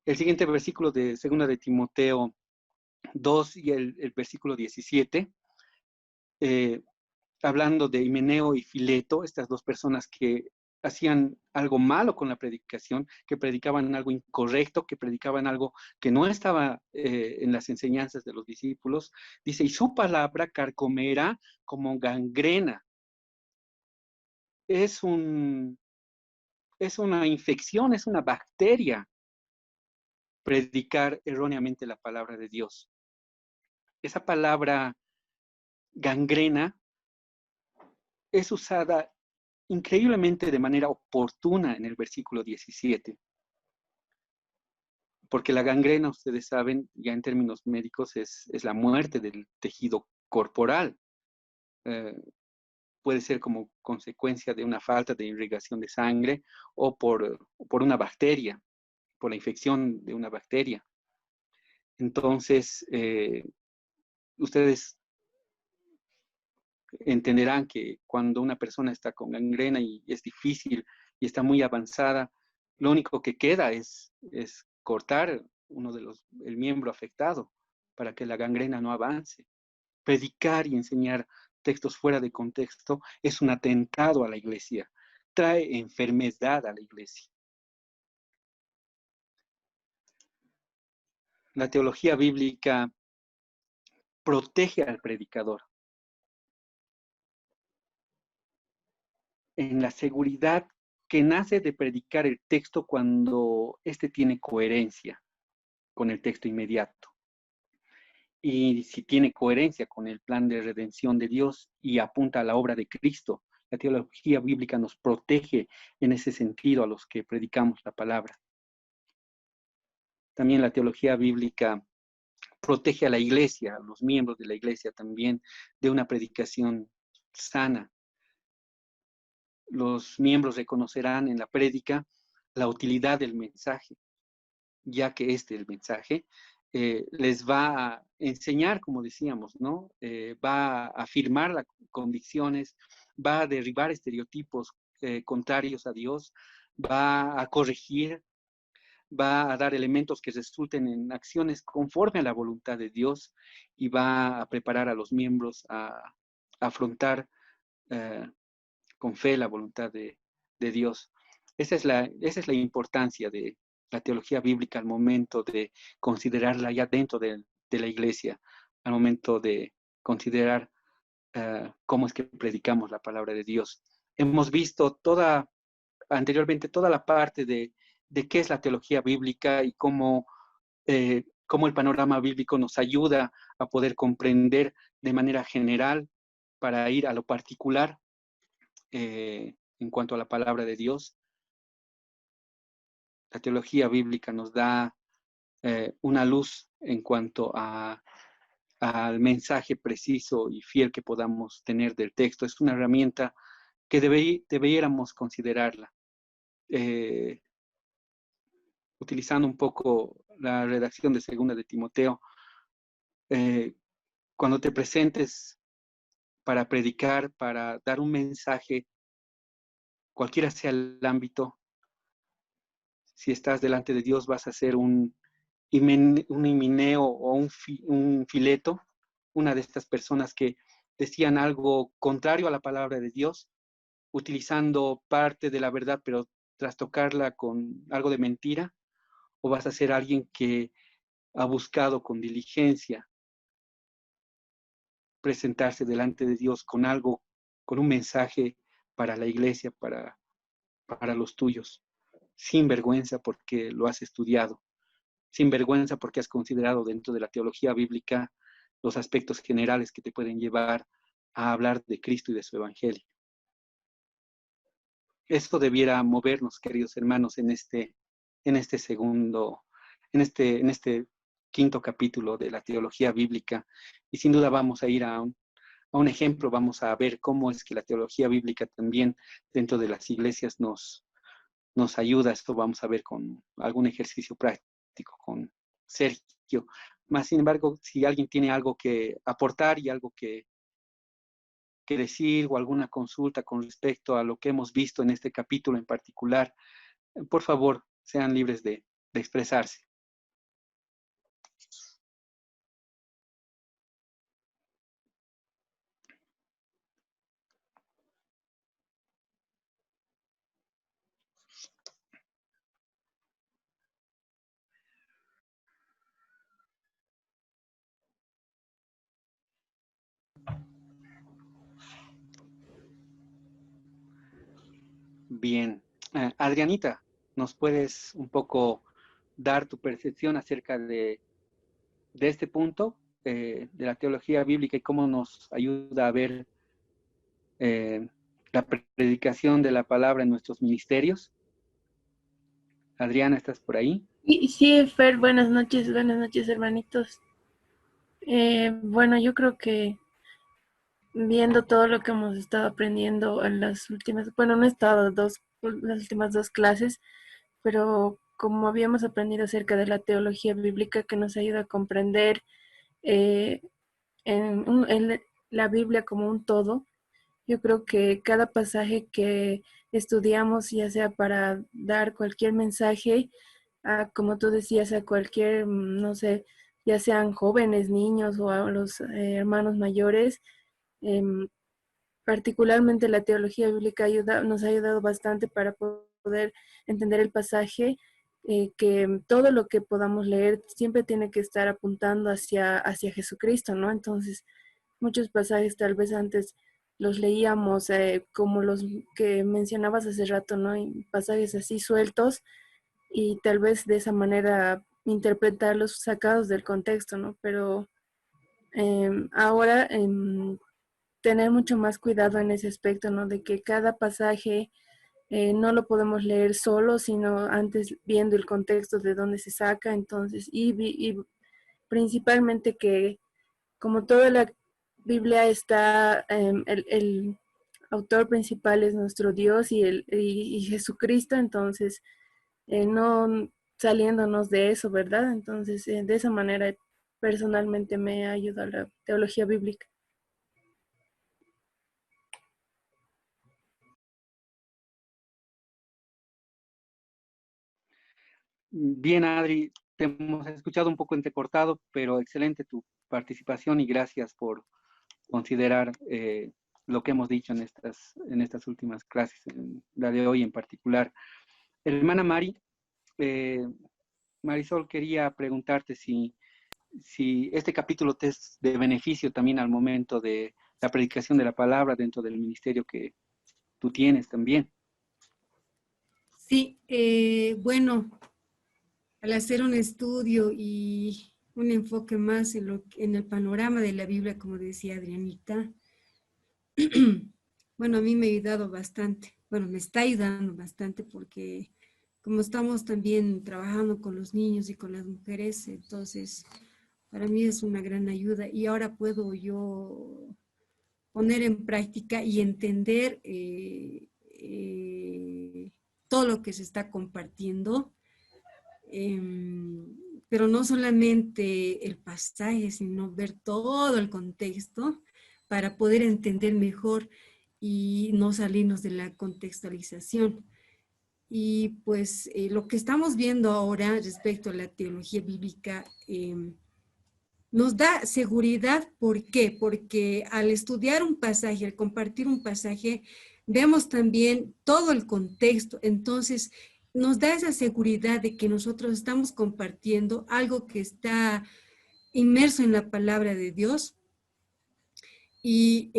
El siguiente versículo de 2 de Timoteo 2 y el versículo 17, hablando de Himeneo y Fileto, estas dos personas que hacían algo malo con la predicación, que predicaban algo incorrecto, que predicaban algo que no estaba en las enseñanzas de los discípulos, dice, y su palabra carcomerá como gangrena. Es una infección, es una bacteria predicar erróneamente la palabra de Dios. Esa palabra gangrena es usada increíblemente de manera oportuna en el versículo 17. Porque la gangrena, ustedes saben, ya en términos médicos, es la muerte del tejido corporal. Puede ser como consecuencia de una falta de irrigación de sangre o por una bacteria, por la infección de una bacteria. Entonces, ustedes entenderán que cuando una persona está con gangrena y es difícil y está muy avanzada, lo único que queda es cortar el miembro afectado para que la gangrena no avance. Predicar y enseñar textos fuera de contexto, es un atentado a la iglesia, trae enfermedad a la iglesia. La teología bíblica protege al predicador en la seguridad que nace de predicar el texto cuando éste tiene coherencia con el texto inmediato. Y si tiene coherencia con el plan de redención de Dios y apunta a la obra de Cristo, la teología bíblica nos protege en ese sentido a los que predicamos la palabra. También la teología bíblica protege a la iglesia, a los miembros de la iglesia también, de una predicación sana. Los miembros reconocerán en la prédica la utilidad del mensaje, ya que el mensaje les va a enseñar, como decíamos, ¿no? Va a afirmar las convicciones, va a derribar estereotipos contrarios a Dios, va a corregir, va a dar elementos que resulten en acciones conforme a la voluntad de Dios y va a preparar a los miembros a afrontar con fe la voluntad de Dios. Esa es la importancia de la teología bíblica al momento de considerarla ya dentro de la iglesia, al momento de considerar cómo es que predicamos la palabra de Dios. Hemos visto anteriormente toda la parte de qué es la teología bíblica y cómo el panorama bíblico nos ayuda a poder comprender de manera general para ir a lo particular en cuanto a la palabra de Dios. La teología bíblica nos da una luz en cuanto al mensaje preciso y fiel que podamos tener del texto. Es una herramienta que deberíamos considerarla. Utilizando un poco la redacción de Segunda de Timoteo, cuando te presentes para predicar, para dar un mensaje, cualquiera sea el ámbito, si estás delante de Dios vas a hacer un himeneo o un fileto, una de estas personas que decían algo contrario a la palabra de Dios, utilizando parte de la verdad, pero trastocarla con algo de mentira, o vas a ser alguien que ha buscado con diligencia presentarse delante de Dios con algo, con un mensaje para la iglesia, para los tuyos, sin vergüenza porque lo has estudiado, sin vergüenza porque has considerado dentro de la teología bíblica los aspectos generales que te pueden llevar a hablar de Cristo y de su evangelio. Esto debiera movernos, queridos hermanos, en este quinto capítulo de la teología bíblica, y sin duda vamos a ir a un ejemplo, vamos a ver cómo es que la teología bíblica también dentro de las iglesias nos ayuda. Esto vamos a ver con algún ejercicio práctico con Sergio. Más sin embargo, si alguien tiene algo que aportar y algo que decir o alguna consulta con respecto a lo que hemos visto en este capítulo en particular, por favor, sean libres de expresarse. Bien. Adrianita, ¿nos puedes un poco dar tu percepción acerca de este punto de la teología bíblica y cómo nos ayuda a ver la predicación de la palabra en nuestros ministerios? Adriana, ¿estás por ahí? Sí, Fer, buenas noches, hermanitos. Bueno, yo creo que viendo todo lo que hemos estado aprendiendo en las últimas, bueno, no he estado las últimas dos clases, pero como habíamos aprendido acerca de la teología bíblica que nos ayuda a comprender eh, en la Biblia como un todo, yo creo que cada pasaje que estudiamos, ya sea para dar cualquier mensaje, como tú decías, a cualquier, no sé, ya sean jóvenes, niños o a los hermanos mayores, Particularmente la teología bíblica nos ha ayudado bastante para poder entender el pasaje, que todo lo que podamos leer siempre tiene que estar apuntando hacia Jesucristo, ¿no? Entonces, muchos pasajes tal vez antes los leíamos como los que mencionabas hace rato, ¿no? Y pasajes así sueltos y tal vez de esa manera interpretarlos sacados del contexto, ¿no? Pero ahora tener mucho más cuidado en ese aspecto, ¿no? De que cada pasaje no lo podemos leer solo, sino antes viendo el contexto de dónde se saca, entonces, y principalmente que como toda la Biblia está, el autor principal es nuestro Dios y Jesucristo, entonces, no saliéndonos de eso, ¿verdad? Entonces, de esa manera personalmente me ayuda la teología bíblica. Bien, Adri, te hemos escuchado un poco entrecortado, pero excelente tu participación y gracias por considerar lo que hemos dicho en estas últimas clases, en la de hoy en particular. Hermana Mari, Marisol quería preguntarte si este capítulo te es de beneficio también al momento de la predicación de la palabra dentro del ministerio que tú tienes también. Sí, bueno, al hacer un estudio y un enfoque más en el panorama de la Biblia, como decía Adrianita, bueno, a mí me ha ayudado bastante, bueno, me está ayudando bastante porque como estamos también trabajando con los niños y con las mujeres, entonces para mí es una gran ayuda y ahora puedo yo poner en práctica y entender todo lo que se está compartiendo, pero no solamente el pasaje, sino ver todo el contexto para poder entender mejor y no salirnos de la contextualización. Y pues lo que estamos viendo ahora respecto a la teología bíblica nos da seguridad. ¿Por qué? Porque al estudiar un pasaje, al compartir un pasaje, vemos también todo el contexto. Entonces, nos da esa seguridad de que nosotros estamos compartiendo algo que está inmerso en la palabra de Dios y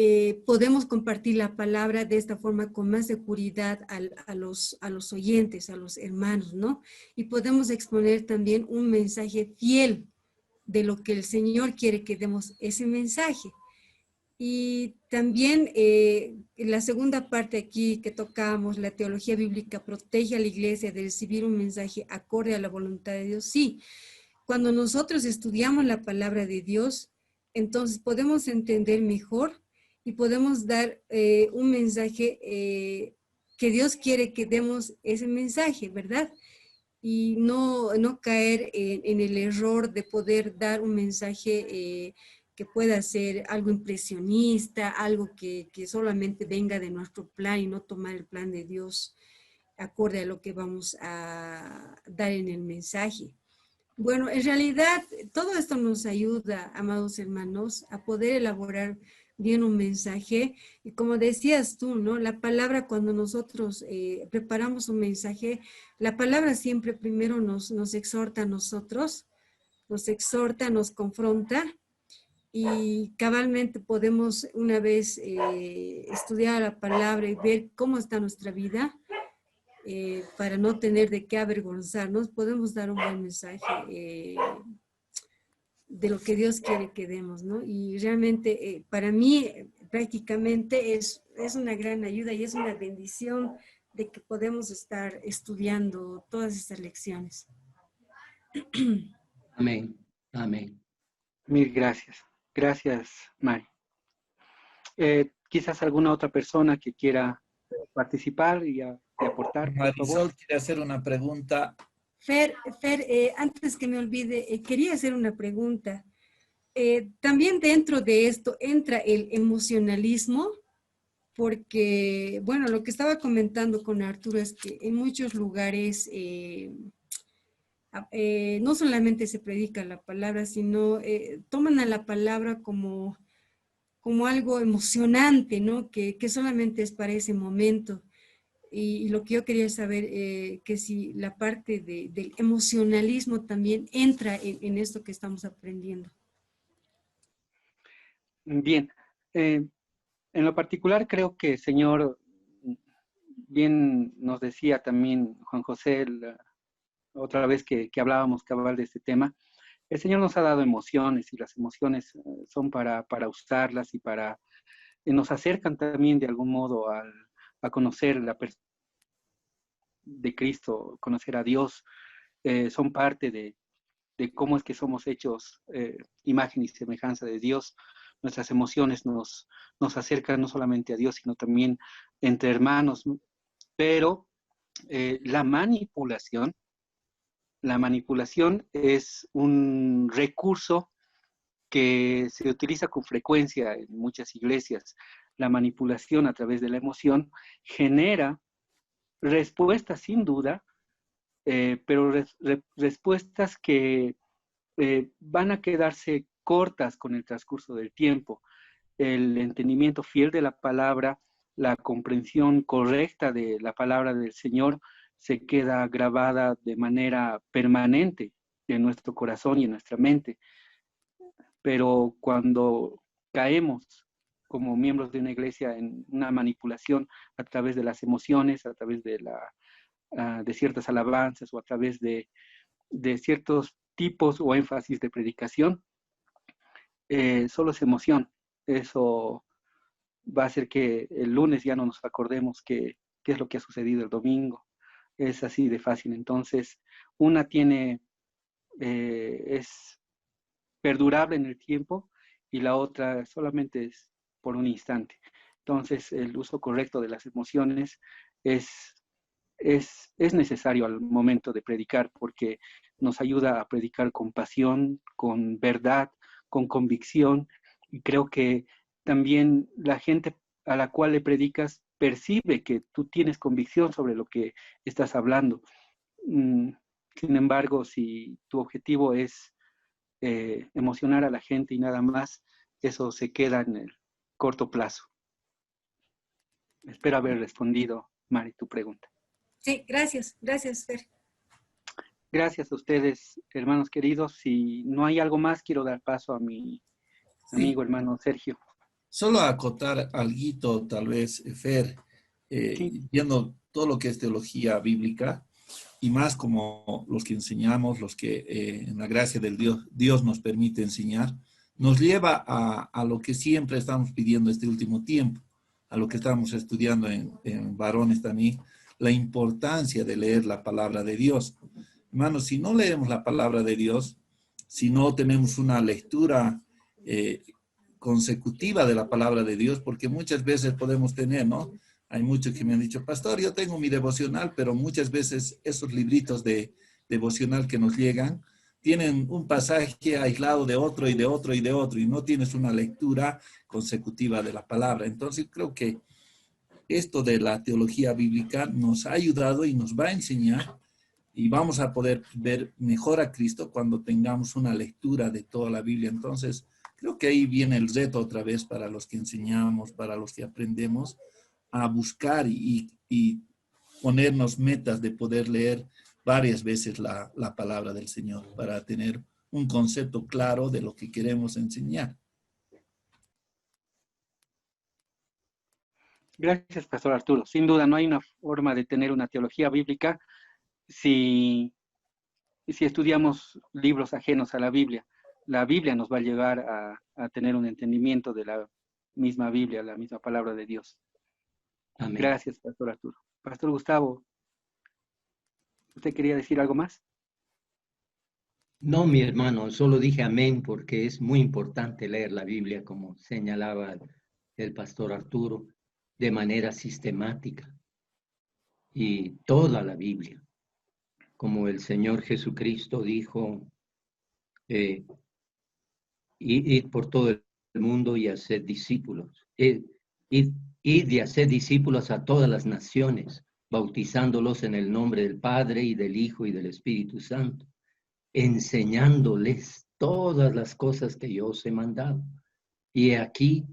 podemos compartir la palabra de esta forma con más seguridad a los oyentes, a los hermanos, ¿no? Y podemos exponer también un mensaje fiel de lo que el Señor quiere que demos ese mensaje. Y también en la segunda parte aquí que tocamos, la teología bíblica protege a la iglesia de recibir un mensaje acorde a la voluntad de Dios. Sí, cuando nosotros estudiamos la palabra de Dios, entonces podemos entender mejor y podemos dar un mensaje que Dios quiere que demos ese mensaje, ¿verdad? Y no caer en el error de poder dar un mensaje que pueda ser algo impresionista, algo que solamente venga de nuestro plan y no tomar el plan de Dios acorde a lo que vamos a dar en el mensaje. Bueno, en realidad todo esto nos ayuda, amados hermanos, a poder elaborar bien un mensaje. Y como decías tú, ¿no? La palabra, cuando nosotros preparamos un mensaje, la palabra siempre primero nos exhorta a nosotros, nos exhorta, nos confronta. Y cabalmente podemos una vez estudiar la palabra y ver cómo está nuestra vida, para no tener de qué avergonzarnos, podemos dar un buen mensaje de lo que Dios quiere que demos, ¿no? Y realmente para mí prácticamente es una gran ayuda y es una bendición de que podemos estar estudiando todas estas lecciones. Amén, amén. Mil gracias. Gracias, Mari. Quizás alguna otra persona que quiera participar y aportar, por favor. Marisol quiere hacer una pregunta. Fer, antes que me olvide, quería hacer una pregunta. También dentro de esto entra el emocionalismo, porque, bueno, lo que estaba comentando con Arturo es que en muchos lugares no solamente se predica la palabra, sino toman a la palabra como como algo emocionante, ¿no? Que solamente es para ese momento. Y lo que yo quería saber, que si la parte del emocionalismo también entra en esto que estamos aprendiendo. Bien, en lo particular creo que, Señor, bien nos decía también Juan José otra vez que hablábamos cabal de este tema, el Señor nos ha dado emociones y las emociones son para usarlas y nos acercan también de algún modo a conocer la persona de Cristo, conocer a Dios, son parte de cómo es que somos hechos imagen y semejanza de Dios. Nuestras emociones nos acercan no solamente a Dios, sino también entre hermanos. Pero la manipulación es un recurso que se utiliza con frecuencia en muchas iglesias. La manipulación a través de la emoción genera respuestas sin duda, pero respuestas que van a quedarse cortas con el transcurso del tiempo. El entendimiento fiel de la palabra, la comprensión correcta de la palabra del Señor se queda grabada de manera permanente en nuestro corazón y en nuestra mente. Pero cuando caemos como miembros de una iglesia en una manipulación a través de las emociones, a través de ciertas alabanzas o a través de ciertos tipos o énfasis de predicación, solo es emoción. Eso va a hacer que el lunes ya no nos acordemos qué es lo que ha sucedido el domingo. Es así de fácil. Entonces, una es perdurable en el tiempo y la otra solamente es por un instante. Entonces, el uso correcto de las emociones es necesario al momento de predicar porque nos ayuda a predicar con pasión, con verdad, con convicción, y creo que también la gente a la cual le predicas percibe que tú tienes convicción sobre lo que estás hablando. Sin embargo, si tu objetivo es emocionar a la gente y nada más, eso se queda en el corto plazo. Espero haber respondido, Mari, tu pregunta. Sí, gracias, Fer. Gracias a ustedes, hermanos queridos. Si no hay algo más, quiero dar paso a mi amigo, hermano Sergio. Solo acotar algo, tal vez, Fer, viendo todo lo que es teología bíblica, y más como los que enseñamos, los que en la gracia del Dios nos permite enseñar, nos lleva a lo que siempre estamos pidiendo este último tiempo, a lo que estamos estudiando en varones también, la importancia de leer la palabra de Dios. Hermanos, si no leemos la palabra de Dios, si no tenemos una lectura consecutiva de la palabra de Dios, porque muchas veces podemos tener, ¿no? Hay muchos que me han dicho, pastor, yo tengo mi devocional, pero muchas veces esos libritos de devocional que nos llegan tienen un pasaje aislado de otro y de otro y de otro, y no tienes una lectura consecutiva de la palabra. Entonces creo que esto de la teología bíblica nos ha ayudado y nos va a enseñar, y vamos a poder ver mejor a Cristo cuando tengamos una lectura de toda la Biblia. Entonces, creo que ahí viene el reto otra vez para los que enseñamos, para los que aprendemos, a buscar y ponernos metas de poder leer varias veces la palabra del Señor para tener un concepto claro de lo que queremos enseñar. Gracias, Pastor Arturo. Sin duda, no hay una forma de tener una teología bíblica si estudiamos libros ajenos a la Biblia. La Biblia nos va a llevar a tener un entendimiento de la misma Biblia, la misma palabra de Dios. Amén. Gracias, Pastor Arturo. Pastor Gustavo, ¿usted quería decir algo más? No, mi hermano, solo dije amén porque es muy importante leer la Biblia, como señalaba el pastor Arturo, de manera sistemática. Y toda la Biblia, como el Señor Jesucristo dijo, id por todo el mundo y hacer discípulos. Id y hacer discípulos a todas las naciones, bautizándolos en el nombre del Padre y del Hijo y del Espíritu Santo, enseñándoles todas las cosas que yo os he mandado. Y aquí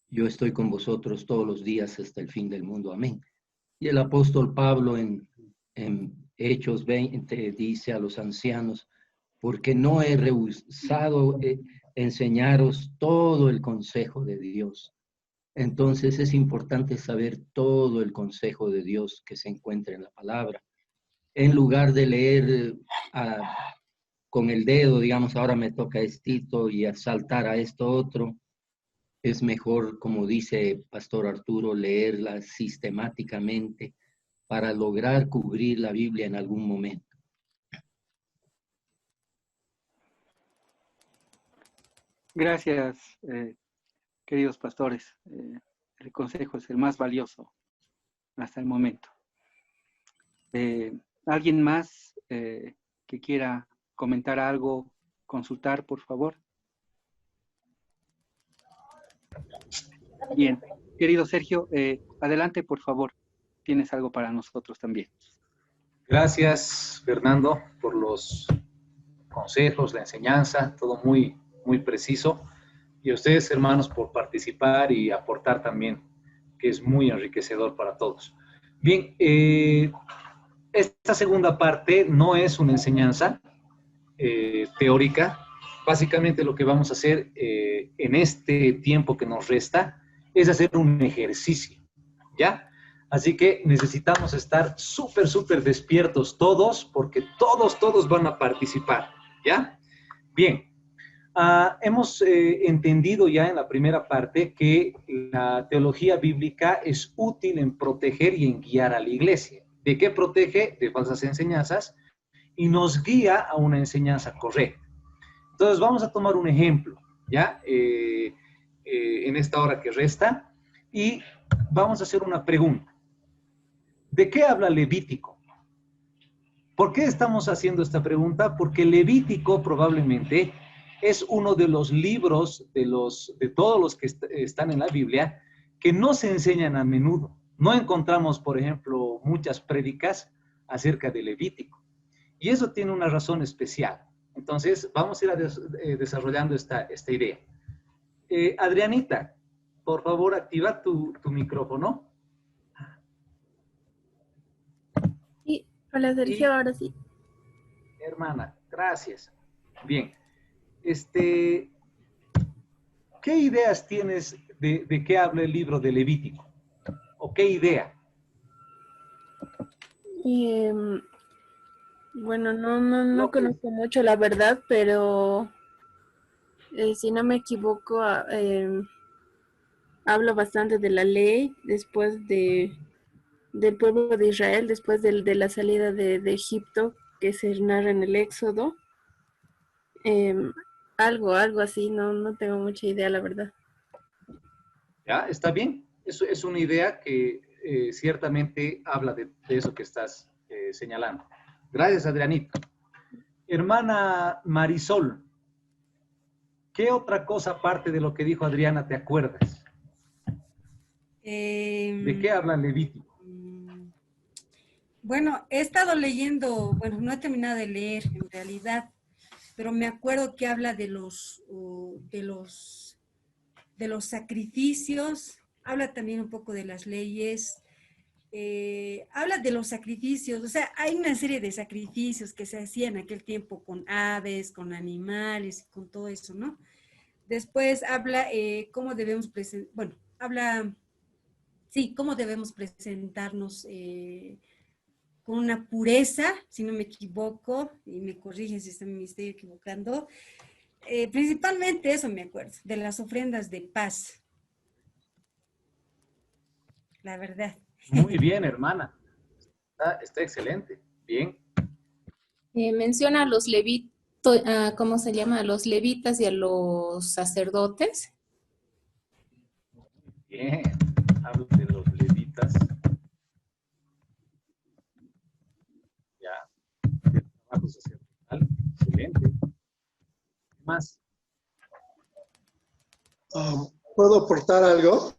yo estoy con vosotros todos los días hasta el fin del mundo. Amén. Y el apóstol Pablo en Hechos 20 dice a los ancianos, porque no he rehusado enseñaros todo el consejo de Dios. Entonces es importante saber todo el consejo de Dios que se encuentra en la palabra. En lugar de leer con el dedo, digamos, ahora me toca estito y a saltar a esto otro, es mejor, como dice Pastor Arturo, leerla sistemáticamente para lograr cubrir la Biblia en algún momento. Gracias, queridos pastores. El consejo es el más valioso hasta el momento. ¿Alguien más que quiera comentar algo, consultar, por favor? Bien, querido Sergio, adelante, por favor. Tienes algo para nosotros también. Gracias, Fernando, por los consejos, la enseñanza, todo muy, muy preciso. Y a ustedes, hermanos, por participar y aportar también, que es muy enriquecedor para todos. Bien, esta segunda parte no es una enseñanza teórica. Básicamente lo que vamos a hacer en este tiempo que nos resta es hacer un ejercicio, ¿ya? Así que necesitamos estar súper despiertos todos, porque todos van a participar, ¿ya? Bien, hemos entendido ya en la primera parte que la teología bíblica es útil en proteger y en guiar a la iglesia. ¿De qué protege? De falsas enseñanzas, y nos guía a una enseñanza correcta. Entonces vamos a tomar un ejemplo, ¿ya? En esta hora que resta, y vamos a hacer una pregunta. ¿De qué habla Levítico? ¿Por qué estamos haciendo esta pregunta? Porque Levítico probablemente es uno de los libros de todos los que están en la Biblia que no se enseñan a menudo. No encontramos, por ejemplo, muchas prédicas acerca de Levítico. Y eso tiene una razón especial. Entonces, vamos a ir desarrollando esta idea. Adrianita, por favor, activa tu micrófono. Sí, hola Sergio, ahora sí. Hermana, gracias. Bien. ¿Qué ideas tienes de qué habla el libro de Levítico? ¿O qué idea? Bueno, no conozco mucho la verdad, pero si no me equivoco, hablo bastante de la ley después del pueblo de Israel, después de la salida de Egipto, que se narra en el Éxodo. Algo así, no tengo mucha idea, la verdad. Ya, está bien. Eso es una idea que ciertamente habla de eso que estás señalando. Gracias, Adrianito. Hermana Marisol, ¿qué otra cosa aparte de lo que dijo Adriana te acuerdas? ¿De qué habla Levítico? Bueno, he estado leyendo, bueno, no he terminado de leer en realidad, pero me acuerdo que habla de los sacrificios, habla también un poco de las leyes, habla de los sacrificios, o sea, hay una serie de sacrificios que se hacían en aquel tiempo con aves, con animales, con todo eso, ¿no? Después habla cómo debemos cómo debemos presentarnos con una pureza, si no me equivoco, y me corrigen si me estoy equivocando. Principalmente eso me acuerdo, de las ofrendas de paz. La verdad. Muy bien, hermana. Está excelente. Bien. Menciona a los levitos, ¿cómo se llama? A los levitas y a los sacerdotes. Bien. Hablo de los levitas. Ya. El trabajo sacerdotal. Excelente. ¿Qué más? ¿Puedo aportar algo?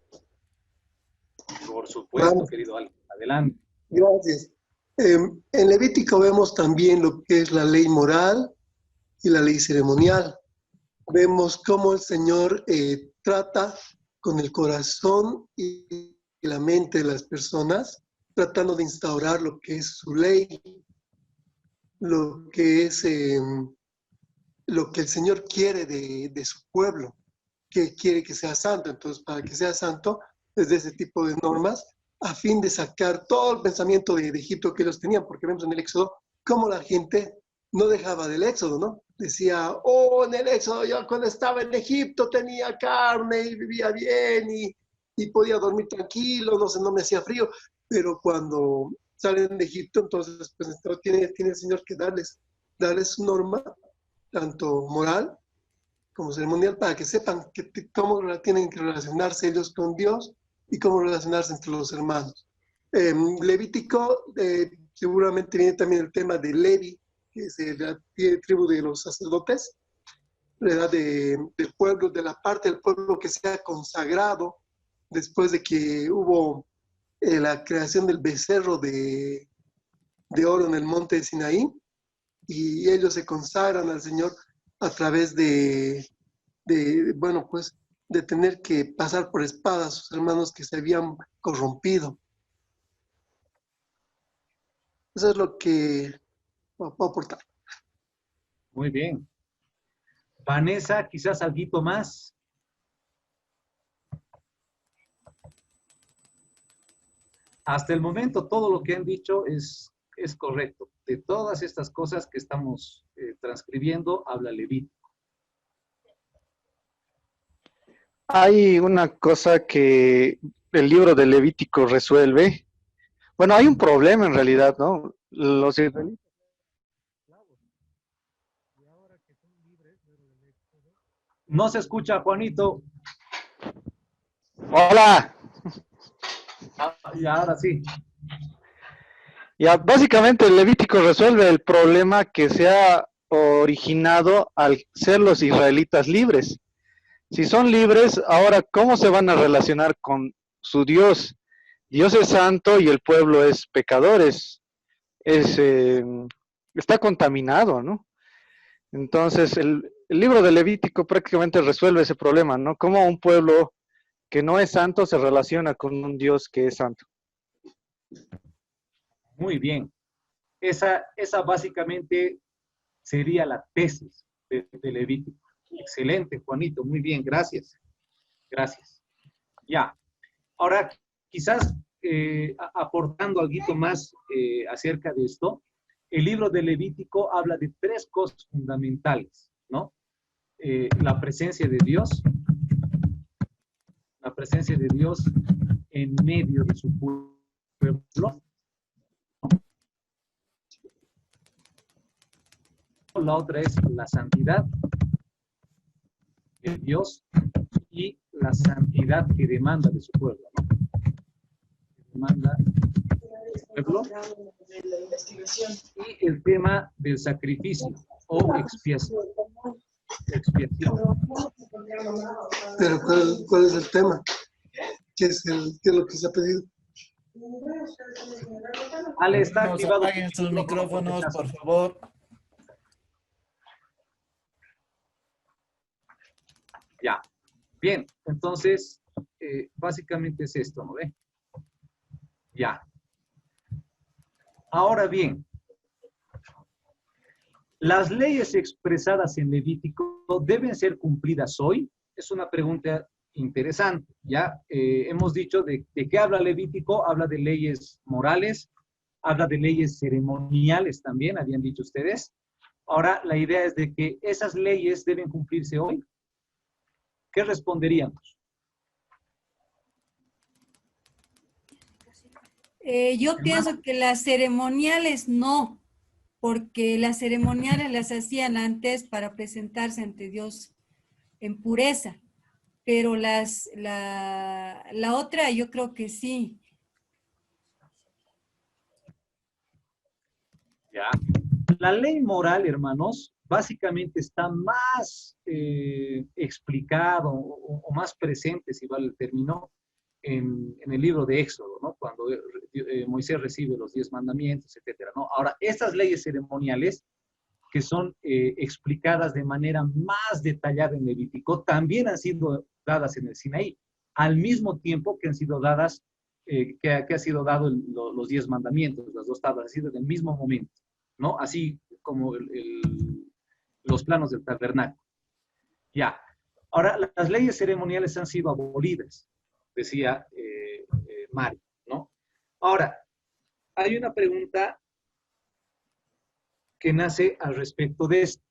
Por supuesto, querido Ale. Adelante. Gracias. En Levítico vemos también lo que es la ley moral y la ley ceremonial. Vemos cómo el Señor trata con el corazón y la mente de las personas, tratando de instaurar lo que es su ley, lo que es lo que el Señor quiere de su pueblo, que quiere que sea santo. Entonces, para que sea santo, desde ese tipo de normas, a fin de sacar todo el pensamiento de Egipto que ellos tenían, porque vemos en el Éxodo cómo la gente no dejaba del Éxodo, ¿no? Decía, oh, en el Éxodo, yo cuando estaba en Egipto tenía carne y vivía bien y podía dormir tranquilo, no me hacía frío, pero cuando salen de Egipto, entonces pues tiene el Señor que darles su norma, tanto moral como ceremonial, para que sepan cómo tienen que relacionarse ellos con Dios y cómo relacionarse entre los hermanos. Levítico, seguramente viene también el tema de Levi, que es la tribu de los sacerdotes, ¿verdad? Del pueblo, de la parte del pueblo que se ha consagrado después de que hubo la creación del becerro de oro en el monte de Sinaí, y ellos se consagran al Señor a través bueno, pues, de tener que pasar por espada a sus hermanos que se habían corrompido. Eso es lo que puedo aportar. Muy bien. Vanessa, quizás algo más. Hasta el momento todo lo que han dicho es correcto. De todas estas cosas que estamos transcribiendo, habla Levítico. Hay una cosa que el libro de Levítico resuelve. Bueno, hay un problema en realidad, ¿no? Los israelitas. No se escucha, Juanito. Hola. Y ahora sí. Ya, básicamente el Levítico resuelve el problema que se ha originado al ser los israelitas libres. Si son libres, ahora, ¿cómo se van a relacionar con su Dios? Dios es santo y el pueblo es pecadores. Está contaminado, ¿no? Entonces, el libro de Levítico prácticamente resuelve ese problema, ¿no? Cómo un pueblo que no es santo se relaciona con un Dios que es santo. Muy bien. Esa básicamente sería la tesis de Levítico. Excelente, Juanito. Muy bien, gracias. Gracias. Ya. Ahora, quizás aportando algo más acerca de esto, el libro de Levítico habla de tres cosas fundamentales, ¿no? La presencia de Dios en medio de su pueblo. La otra es la santidad de Dios y la santidad que demanda de su pueblo, ¿no? Demanda del pueblo. Y el tema del sacrificio o expiación. Pero ¿cuál es el tema? ¿Qué es lo que se ha pedido? Ale, está activado. Apaguen sus micrófonos, por favor. Ya. Bien, entonces, básicamente es esto, ¿no ve? Ya. Ahora bien, ¿las leyes expresadas en Levítico deben ser cumplidas hoy? Es una pregunta interesante, ¿ya? Hemos dicho de qué habla Levítico, habla de leyes morales, habla de leyes ceremoniales también, habían dicho ustedes. Ahora, la idea es de que esas leyes deben cumplirse hoy. ¿Qué responderíamos? Yo pienso que las ceremoniales no, porque las ceremoniales las hacían antes para presentarse ante Dios en pureza, pero la otra yo creo que sí. Ya. La ley moral, hermanos, básicamente está más explicado o más presente, si vale el término, en el libro de Éxodo, ¿no? Cuando Moisés recibe los 10 mandamientos, etcétera, ¿no? Ahora, estas leyes ceremoniales que son explicadas de manera más detallada en Levítico, también han sido dadas en el Sinaí. al mismo tiempo que han sido dadas, que ha sido dado los 10 mandamientos, las 2 tablas, ha sido en el mismo momento, ¿no? Así como los planos del tabernáculo. Ya. Ahora, las leyes ceremoniales han sido abolidas, decía Mario, ¿no? Ahora, hay una pregunta que nace al respecto de esto.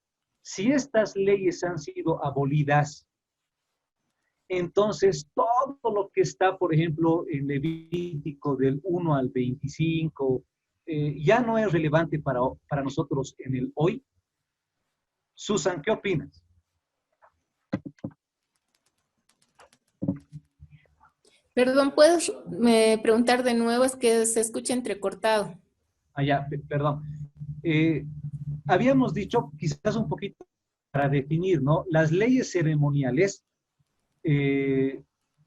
Si estas leyes han sido abolidas, entonces todo lo que está, por ejemplo, en Levítico del 1 al 25, ya no es relevante para nosotros en el hoy. Susan, ¿qué opinas? Perdón, ¿puedes preguntar de nuevo? Es que se escucha entrecortado. Ah, ya, perdón. Habíamos dicho, quizás un poquito para definir, ¿no? Las leyes ceremoniales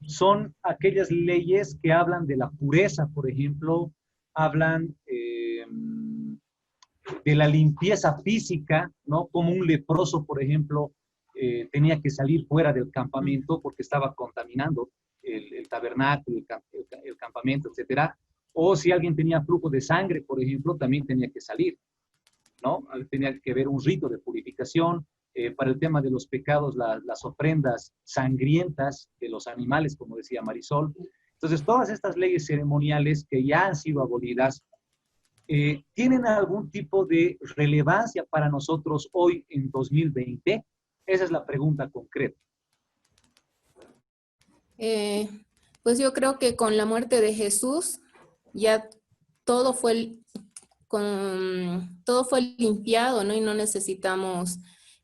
son aquellas leyes que hablan de la pureza, por ejemplo, hablan de la limpieza física, ¿no? Como un leproso, por ejemplo, tenía que salir fuera del campamento porque estaba contaminando el tabernáculo, el campamento, etcétera. O si alguien tenía flujo de sangre, por ejemplo, también tenía que salir, ¿no? Tenía que haber un rito de purificación. Para el tema de los pecados, las ofrendas sangrientas de los animales, como decía Marisol. Entonces, todas estas leyes ceremoniales que ya han sido abolidas, ¿tienen algún tipo de relevancia para nosotros hoy en 2020? Esa es la pregunta concreta. Pues yo creo que con la muerte de Jesús ya todo fue limpiado, ¿no? Y no necesitamos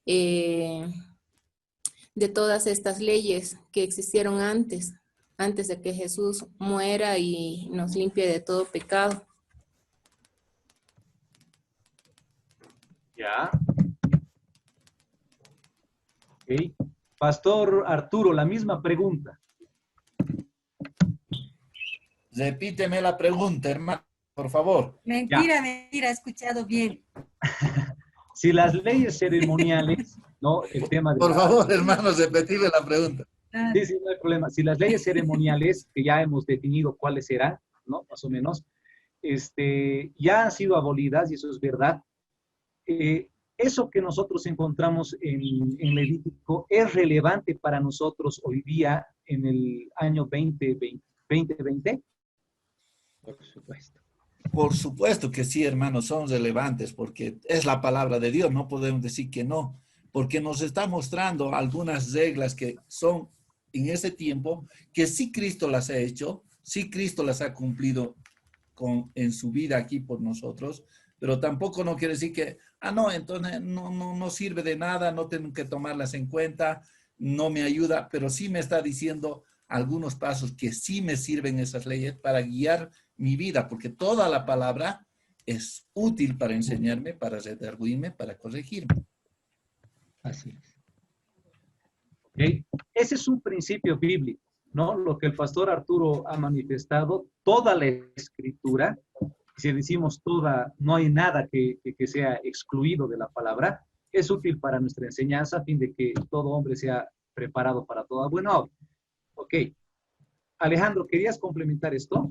de todas estas leyes que existieron antes de que Jesús muera y nos limpie de todo pecado. Ya. Okay. Pastor Arturo, la misma pregunta. Repíteme la pregunta, hermano, por favor. Mentira, mentira, he escuchado bien. Si las leyes ceremoniales, ¿no? El tema de... Por favor, hermanos, repetime la pregunta. Sí, no hay problema. Si las leyes ceremoniales, que ya hemos definido cuáles serán, ¿no? Más o menos, ya han sido abolidas, y eso es verdad. Eso que nosotros encontramos en Levítico es relevante para nosotros hoy día en el año 2020. Por supuesto. Por supuesto que sí, hermanos, son relevantes porque es la palabra de Dios, no podemos decir que no, porque nos está mostrando algunas reglas que son en ese tiempo, que sí Cristo las ha hecho, sí Cristo las ha cumplido en su vida aquí por nosotros, pero tampoco no quiere decir que, no, entonces no sirve de nada, no tengo que tomarlas en cuenta, no me ayuda, pero sí me está diciendo algunos pasos que sí me sirven esas leyes para guiar mi vida, porque toda la palabra es útil para enseñarme, para redarguirme, para corregirme. Así es. ¿Okay? Ese es un principio bíblico, ¿no? Lo que el pastor Arturo ha manifestado, toda la escritura, si decimos toda, no hay nada que sea excluido de la palabra, es útil para nuestra enseñanza a fin de que todo hombre sea preparado para toda buena obra. Ok. Alejandro, ¿querías complementar esto?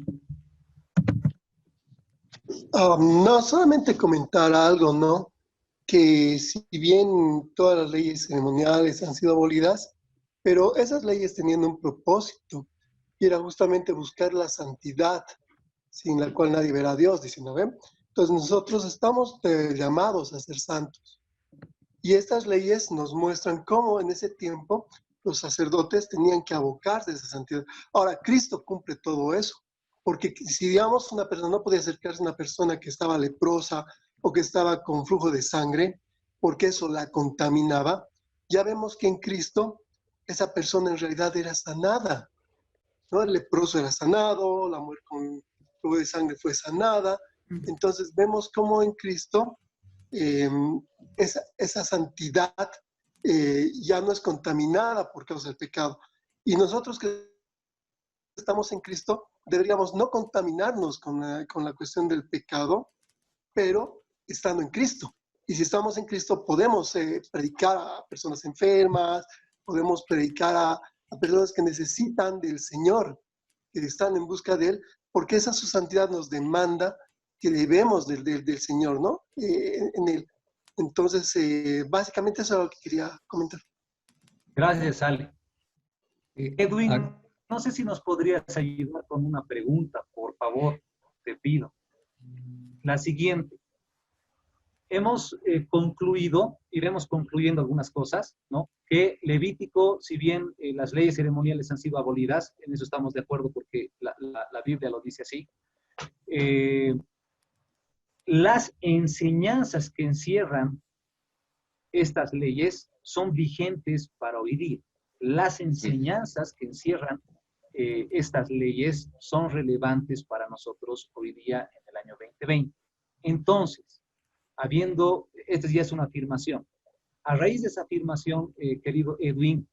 No, solamente comentar algo, ¿no? Que si bien todas las leyes ceremoniales han sido abolidas, pero esas leyes tenían un propósito, y era justamente buscar la santidad, sin la cual nadie verá a Dios, dice, ¿no ven? Entonces nosotros estamos llamados a ser santos. Y estas leyes nos muestran cómo en ese tiempo los sacerdotes tenían que abocarse a esa santidad. Ahora, Cristo cumple todo eso. Porque si, digamos, una persona no podía acercarse a una persona que estaba leprosa o que estaba con flujo de sangre, porque eso la contaminaba, ya vemos que en Cristo esa persona en realidad era sanada, ¿no? El leproso era sanado, la mujer con flujo de sangre fue sanada. Entonces vemos cómo en Cristo esa santidad ya no es contaminada por causa del pecado. Y nosotros que estamos en Cristo, deberíamos no contaminarnos con la cuestión del pecado, pero estando en Cristo. Y si estamos en Cristo, podemos predicar a personas enfermas, podemos predicar a a personas que necesitan del Señor, que están en busca de Él, porque esa su santidad nos demanda que debemos del Señor, ¿no? En Él. Entonces, básicamente eso es lo que quería comentar. Gracias, Ale. Edwin, no sé si nos podrías ayudar con una pregunta, por favor, te pido. La siguiente. Hemos concluido, iremos concluyendo algunas cosas, ¿no? Que Levítico, si bien las leyes ceremoniales han sido abolidas, en eso estamos de acuerdo porque la Biblia lo dice así, las enseñanzas que encierran estas leyes son vigentes para hoy día. Las enseñanzas que encierran estas leyes son relevantes para nosotros hoy día en el año 2020. Entonces, esta ya es una afirmación. A raíz de esa afirmación, querido Edwin,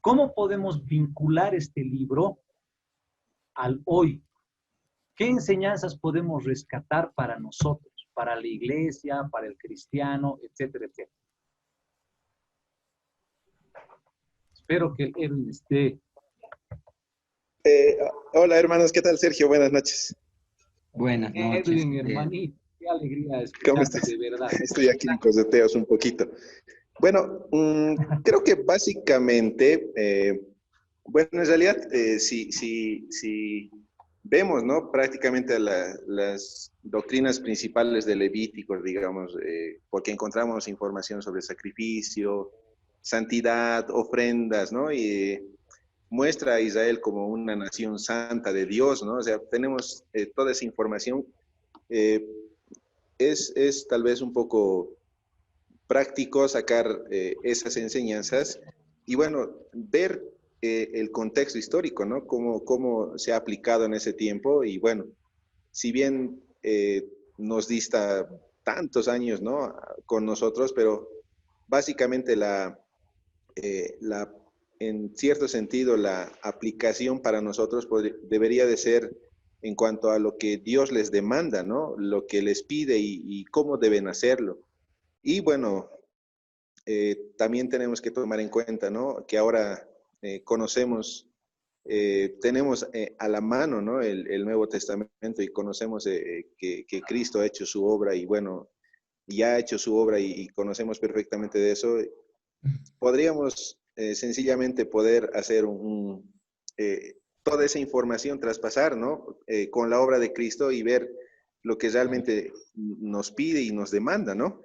¿cómo podemos vincular este libro al hoy? ¿Qué enseñanzas podemos rescatar para nosotros, para la iglesia, para el cristiano, etcétera, etcétera? Espero que Edwin esté. Hola, hermanos, ¿qué tal, Sergio? Buenas noches. Buenas noches. Edwin, hermanito, qué alegría escucharte. ¿Cómo estás? De verdad. Estoy aquí en coseteos un poquito. Bueno, creo que básicamente, bueno, en realidad, si vemos, ¿no? Prácticamente las doctrinas principales de Levítico, digamos, porque encontramos información sobre sacrificio, santidad, ofrendas, ¿no? Y muestra a Israel como una nación santa de Dios, ¿no? O sea, tenemos toda esa información. Es tal vez un poco práctico sacar esas enseñanzas y, bueno, ver el contexto histórico, ¿no? Cómo se ha aplicado en ese tiempo y, bueno, si bien nos dista tantos años, ¿no? Con nosotros, pero básicamente en cierto sentido, la aplicación para nosotros debería de ser en cuanto a lo que Dios les demanda, ¿no? Lo que les pide y cómo deben hacerlo. Y bueno, también tenemos que tomar en cuenta, ¿no? Que ahora conocemos, tenemos a la mano, ¿no? El Nuevo Testamento y conocemos que Cristo ha hecho su obra y bueno, ya ha hecho su obra y conocemos perfectamente de eso. Podríamos sencillamente poder hacer toda esa información traspasar, ¿no? Con la obra de Cristo y ver lo que realmente nos pide y nos demanda, ¿no?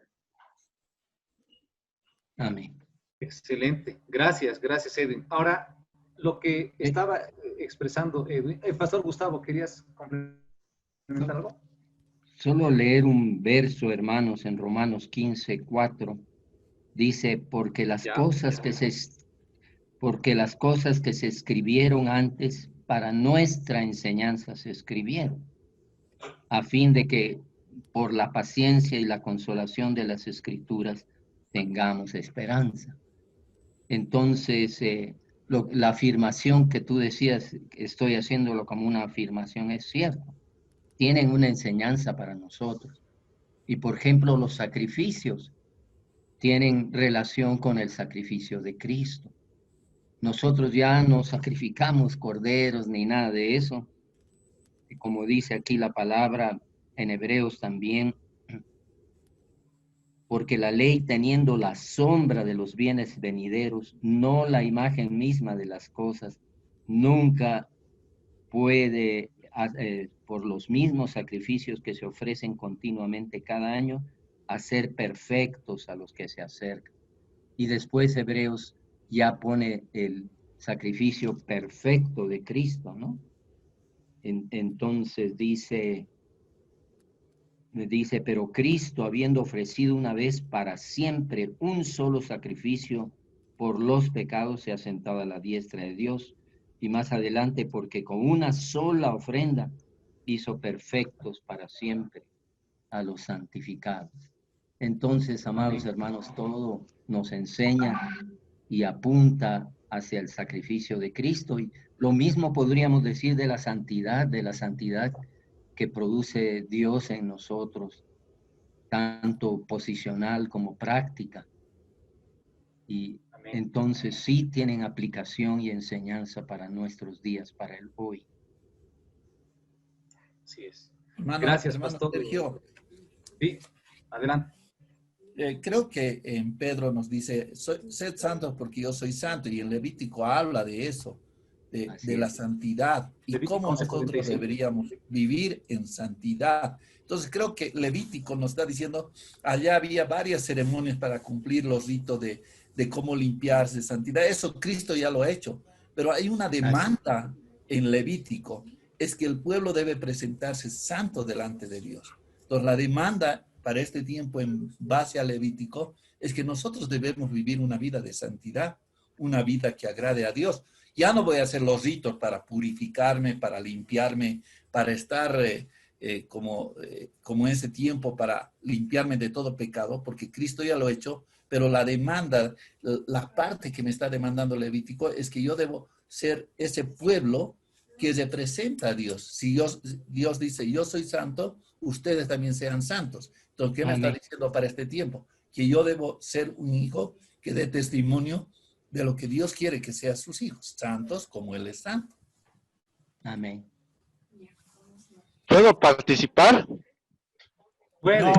Amén. Excelente. Gracias, Edwin. Ahora, lo que estaba expresando Edwin, Pastor Gustavo, ¿querías complementar algo? Solo leer un verso, hermanos, en Romanos 15:4. Dice, porque las cosas que se escribieron antes para nuestra enseñanza se escribieron, a fin de que por la paciencia y la consolación de las Escrituras tengamos esperanza. Entonces, la afirmación que tú decías, estoy haciéndolo como una afirmación, es cierto. Tienen una enseñanza para nosotros. Y por ejemplo, los sacrificios tienen relación con el sacrificio de Cristo. Nosotros ya no sacrificamos corderos ni nada de eso. Como dice aquí la palabra en Hebreos también, porque la ley teniendo la sombra de los bienes venideros, no la imagen misma de las cosas, nunca puede, por los mismos sacrificios que se ofrecen continuamente cada año, hacer perfectos a los que se acercan. Y después Hebreos ya pone el sacrificio perfecto de Cristo, ¿no? Entonces dice, pero Cristo, habiendo ofrecido una vez para siempre un solo sacrificio por los pecados, se ha sentado a la diestra de Dios. Y más adelante, porque con una sola ofrenda hizo perfectos para siempre a los santificados. Entonces, amados hermanos, todo nos enseña y apunta hacia el sacrificio de Cristo. Y lo mismo podríamos decir de la santidad que produce Dios en nosotros, tanto posicional como práctica. Y entonces sí tienen aplicación y enseñanza para nuestros días, para el hoy. Así es. Gracias, Hermano pastor Sergio. Sí, adelante. Creo que en Pedro nos dice, sed santos porque yo soy santo, y en Levítico habla de eso, de la santidad y Levítico cómo nosotros 11:45. deberíamos vivir en santidad. Entonces creo que Levítico nos está diciendo, allá había varias ceremonias para cumplir los ritos de cómo limpiarse, santidad. Eso Cristo ya lo ha hecho, pero hay una demanda en Levítico, es que el pueblo debe presentarse santo delante de Dios. Entonces la demanda para este tiempo en base a Levítico es que nosotros debemos vivir una vida de santidad, una vida que agrade a Dios. Ya no voy a hacer los ritos para purificarme, para limpiarme, para estar como ese tiempo para limpiarme de todo pecado, porque Cristo ya lo ha hecho, pero la demanda, la parte que me está demandando Levítico es que yo debo ser ese pueblo que representa a Dios. Si Dios dice, yo soy santo, ustedes también sean santos. Entonces, ¿qué me está diciendo para este tiempo? Que yo debo ser un hijo que dé testimonio de lo que Dios quiere que sean sus hijos, santos como Él es santo. Amén. ¿Puedo participar? Puedes. No.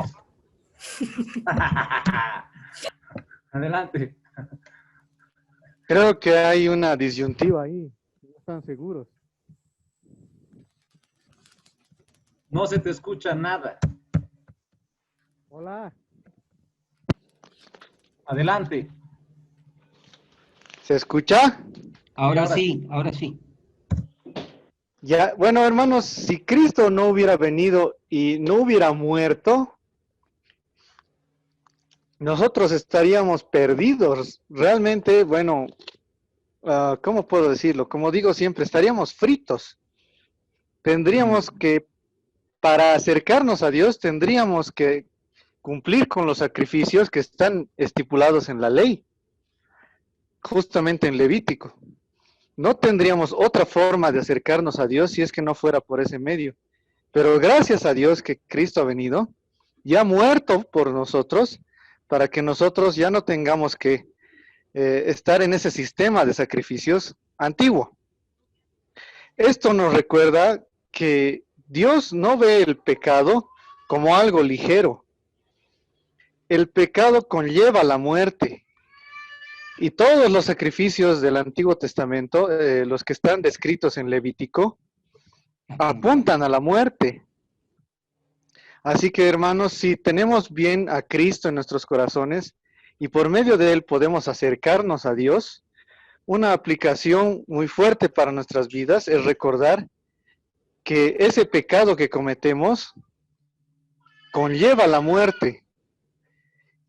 Adelante. Creo que hay una disyuntiva ahí. No están seguros. No se te escucha nada. Hola. Adelante. ¿Se escucha? Ahora sí, ahora sí. Ya, bueno, hermanos, si Cristo no hubiera venido y no hubiera muerto, nosotros estaríamos perdidos. Realmente, bueno, ¿cómo puedo decirlo? Como digo siempre, estaríamos fritos. Tendríamos que, para acercarnos a Dios, tendríamos que cumplir con los sacrificios que están estipulados en la ley, justamente en Levítico. No tendríamos otra forma de acercarnos a Dios si es que no fuera por ese medio. Pero gracias a Dios que Cristo ha venido y ha muerto por nosotros, para que nosotros ya no tengamos que estar en ese sistema de sacrificios antiguo. Esto nos recuerda que Dios no ve el pecado como algo ligero. El pecado conlleva la muerte. Y todos los sacrificios del Antiguo Testamento, los que están descritos en Levítico, apuntan a la muerte. Así que, hermanos, si tenemos bien a Cristo en nuestros corazones y por medio de Él podemos acercarnos a Dios, una aplicación muy fuerte para nuestras vidas es recordar que ese pecado que cometemos conlleva la muerte.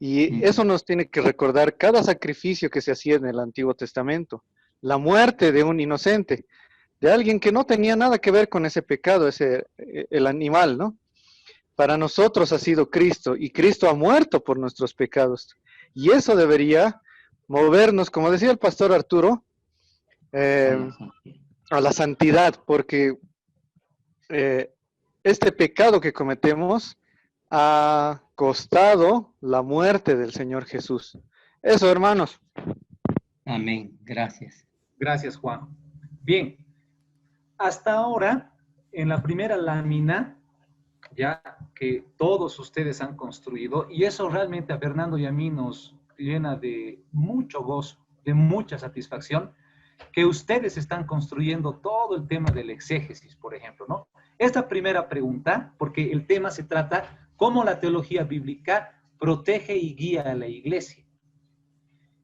Y eso nos tiene que recordar cada sacrificio que se hacía en el Antiguo Testamento. La muerte de un inocente, de alguien que no tenía nada que ver con ese pecado, el animal, ¿no? Para nosotros ha sido Cristo, y Cristo ha muerto por nuestros pecados. Y eso debería movernos, como decía el pastor Arturo, a la santidad, porque este pecado que cometemos ha costado la muerte del Señor Jesús. Eso, hermanos. Amén. Gracias. Gracias, Juan. Bien. Hasta ahora, en la primera lámina, ya que todos ustedes han construido, y eso realmente a Fernando y a mí nos llena de mucho gozo, de mucha satisfacción, que ustedes están construyendo todo el tema del exégesis, por ejemplo, ¿no? Esta primera pregunta, porque el tema se trata cómo la teología bíblica protege y guía a la iglesia.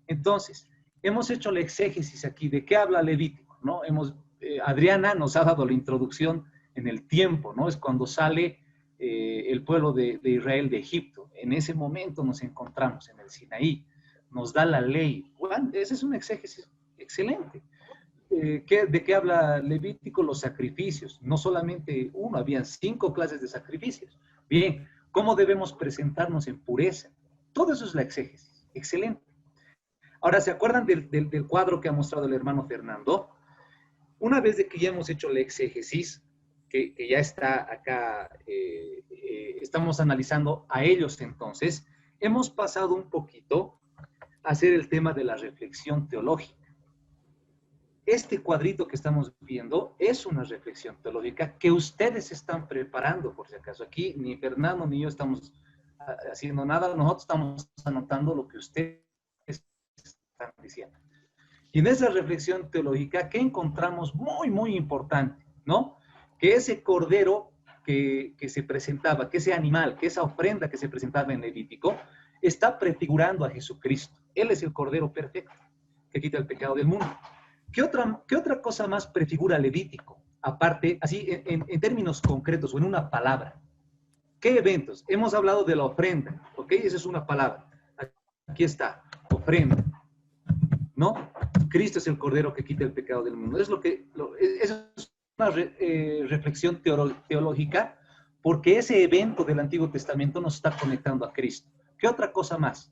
Entonces, hemos hecho la exégesis aquí, ¿de qué habla Levítico? ¿No? Adriana nos ha dado la introducción en el tiempo, ¿no? Es cuando sale el pueblo de Israel de Egipto. En ese momento nos encontramos en el Sinaí. Nos da la ley. Bueno, ese es un exégesis excelente. ¿De qué habla Levítico? Los sacrificios. No solamente uno, habían 5 clases de sacrificios. Bien, ¿cómo debemos presentarnos en pureza? Todo eso es la exégesis. Excelente. Ahora, ¿se acuerdan del cuadro que ha mostrado el hermano Fernando? Una vez de que ya hemos hecho la exégesis, que ya está acá, estamos analizando a ellos entonces, hemos pasado un poquito hacer el tema de la reflexión teológica. Este cuadrito que estamos viendo es una reflexión teológica que ustedes están preparando, por si acaso. Aquí ni Fernando ni yo estamos haciendo nada, nosotros estamos anotando lo que ustedes están diciendo. Y en esa reflexión teológica, ¿qué encontramos muy, muy importante? ¿No? Que ese cordero que se presentaba, que ese animal, que esa ofrenda que se presentaba en Levítico, está prefigurando a Jesucristo. Él es el cordero perfecto que quita el pecado del mundo. ¿Qué otra cosa más prefigura Levítico? Aparte, así en términos concretos o en una palabra. ¿Qué eventos? Hemos hablado de la ofrenda, ¿ok? Esa es una palabra. Aquí está, ofrenda. ¿No? Cristo es el cordero que quita el pecado del mundo. Esa es una reflexión teológica, porque ese evento del Antiguo Testamento nos está conectando a Cristo. ¿Qué otra cosa más?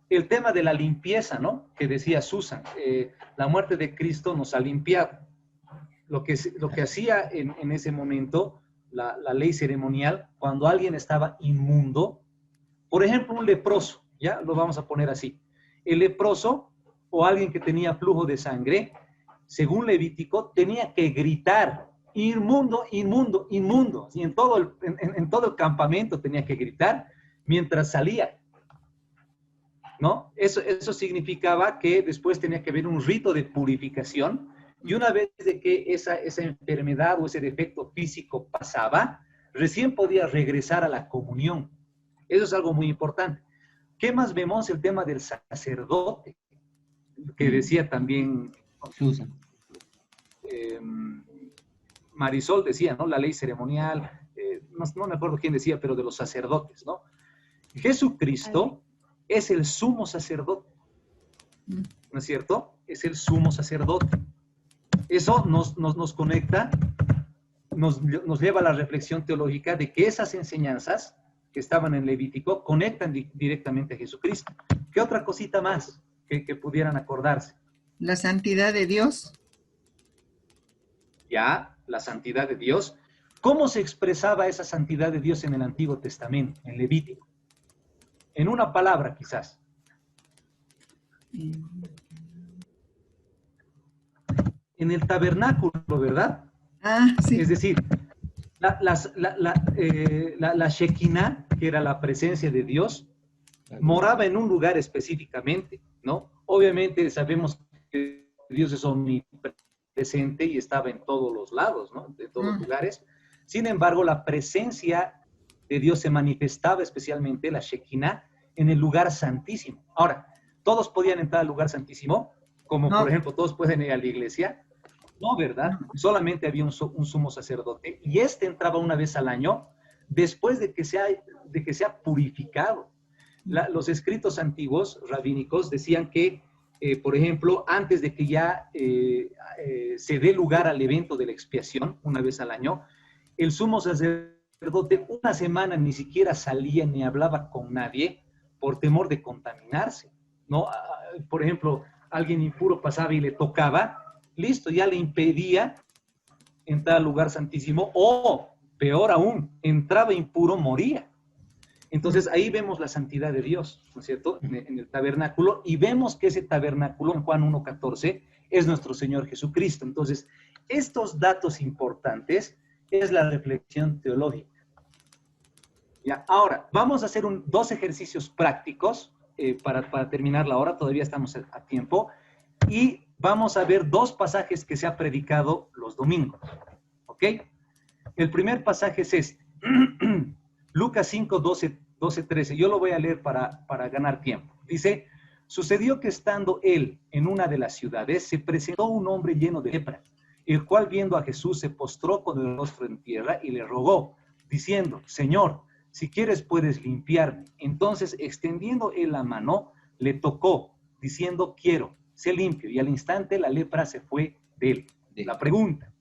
El tema de la limpieza, ¿no? Que decía Susan, la muerte de Cristo nos ha limpiado. Lo que hacía en ese momento la ley ceremonial, cuando alguien estaba inmundo, por ejemplo, un leproso, ya lo vamos a poner así. El leproso o alguien que tenía flujo de sangre, según Levítico, tenía que gritar, inmundo, inmundo, inmundo. Y en todo el campamento tenía que gritar mientras salía. ¿No? Eso significaba que después tenía que haber un rito de purificación, y una vez de que esa enfermedad o ese defecto físico pasaba, recién podía regresar a la comunión. Eso es algo muy importante. ¿Qué más vemos? El tema del sacerdote, que decía también Susan. Marisol decía, ¿no? La ley ceremonial, no me acuerdo quién decía, pero de los sacerdotes, ¿no? Jesucristo es el sumo sacerdote, ¿no es cierto? Es el sumo sacerdote. Eso nos conecta, nos lleva a la reflexión teológica de que esas enseñanzas que estaban en Levítico conectan directamente a Jesucristo. ¿Qué otra cosita más que pudieran acordarse? La santidad de Dios. Ya, la santidad de Dios. ¿Cómo se expresaba esa santidad de Dios en el Antiguo Testamento, en Levítico? En una palabra, quizás. En el tabernáculo, ¿verdad? Ah, sí. Es decir, la Shekinah, que era la presencia de Dios, moraba en un lugar específicamente, ¿no? Obviamente sabemos que Dios es omnipresente y estaba en todos los lados, ¿no? En todos los lugares. Sin embargo, la presencia de Dios se manifestaba especialmente, la Shekinah, en el lugar santísimo. Ahora, ¿todos podían entrar al lugar santísimo? Como por ejemplo, ¿todos pueden ir a la iglesia? No, ¿verdad? Solamente había un sumo sacerdote, y este entraba una vez al año después de que sea purificado. Los escritos antiguos rabínicos decían que, por ejemplo, antes de que ya se dé lugar al evento de la expiación, una vez al año, el sumo sacerdote una semana ni siquiera salía ni hablaba con nadie por temor de contaminarse, ¿no? Por ejemplo, alguien impuro pasaba y le tocaba, listo, ya le impedía entrar al lugar santísimo, o peor aún, entraba impuro, moría. Entonces ahí vemos la santidad de Dios, ¿no es cierto? En el tabernáculo, y vemos que ese tabernáculo en Juan 1:14 es nuestro Señor Jesucristo. Entonces, estos datos importantes es la reflexión teológica. Ya, ahora, vamos a hacer dos ejercicios prácticos para terminar la hora, todavía estamos a tiempo, y vamos a ver dos pasajes que se ha predicado los domingos, ¿ok? El primer pasaje es este, Lucas 5, 12, 13. Yo lo voy a leer para ganar tiempo. Dice, sucedió que estando él en una de las ciudades, se presentó un hombre lleno de lepra, el cual viendo a Jesús se postró con el rostro en tierra y le rogó, diciendo, Señor, si quieres puedes limpiarme. Entonces, extendiendo él la mano, le tocó, diciendo, quiero, sé limpio. Y al instante la lepra se fue de él. La pregunta,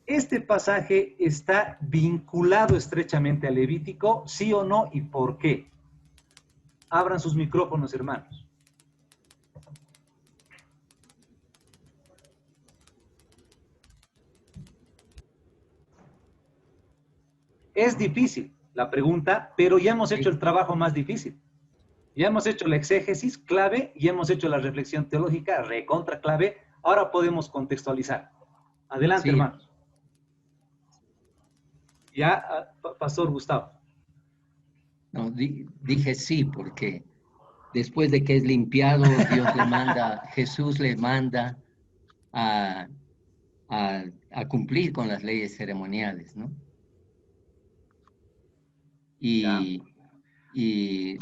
¿este pasaje está vinculado estrechamente al Levítico, sí o no, y por qué? Abran sus micrófonos, hermanos. Es difícil, la pregunta, pero ya hemos hecho el trabajo más difícil. Ya hemos hecho la exégesis clave y hemos hecho la reflexión teológica recontra clave. Ahora podemos contextualizar. Adelante, Sí. hermanos. Ya, Pastor Gustavo. No, dije sí, porque después de que es limpiado, Dios le manda, Jesús le manda a cumplir con las leyes ceremoniales, ¿no? Y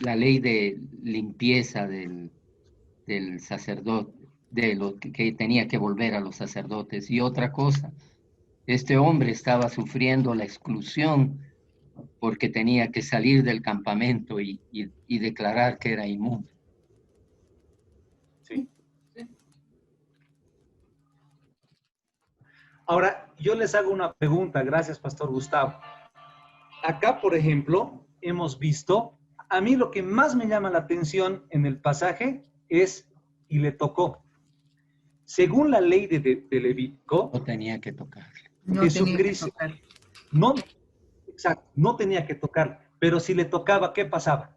la ley de limpieza del sacerdote, de lo que tenía que volver a los sacerdotes. Y otra cosa, este hombre estaba sufriendo la exclusión porque tenía que salir del campamento y declarar que era inmundo. Sí. Ahora, yo les hago una pregunta. Gracias, Pastor Gustavo. Acá, por ejemplo, hemos visto, a mí lo que más me llama la atención en el pasaje es, y le tocó. Según la ley de Levítico, no tenía que tocarle. Jesucristo, no, exacto, no tenía que tocar, pero si le tocaba, ¿qué pasaba?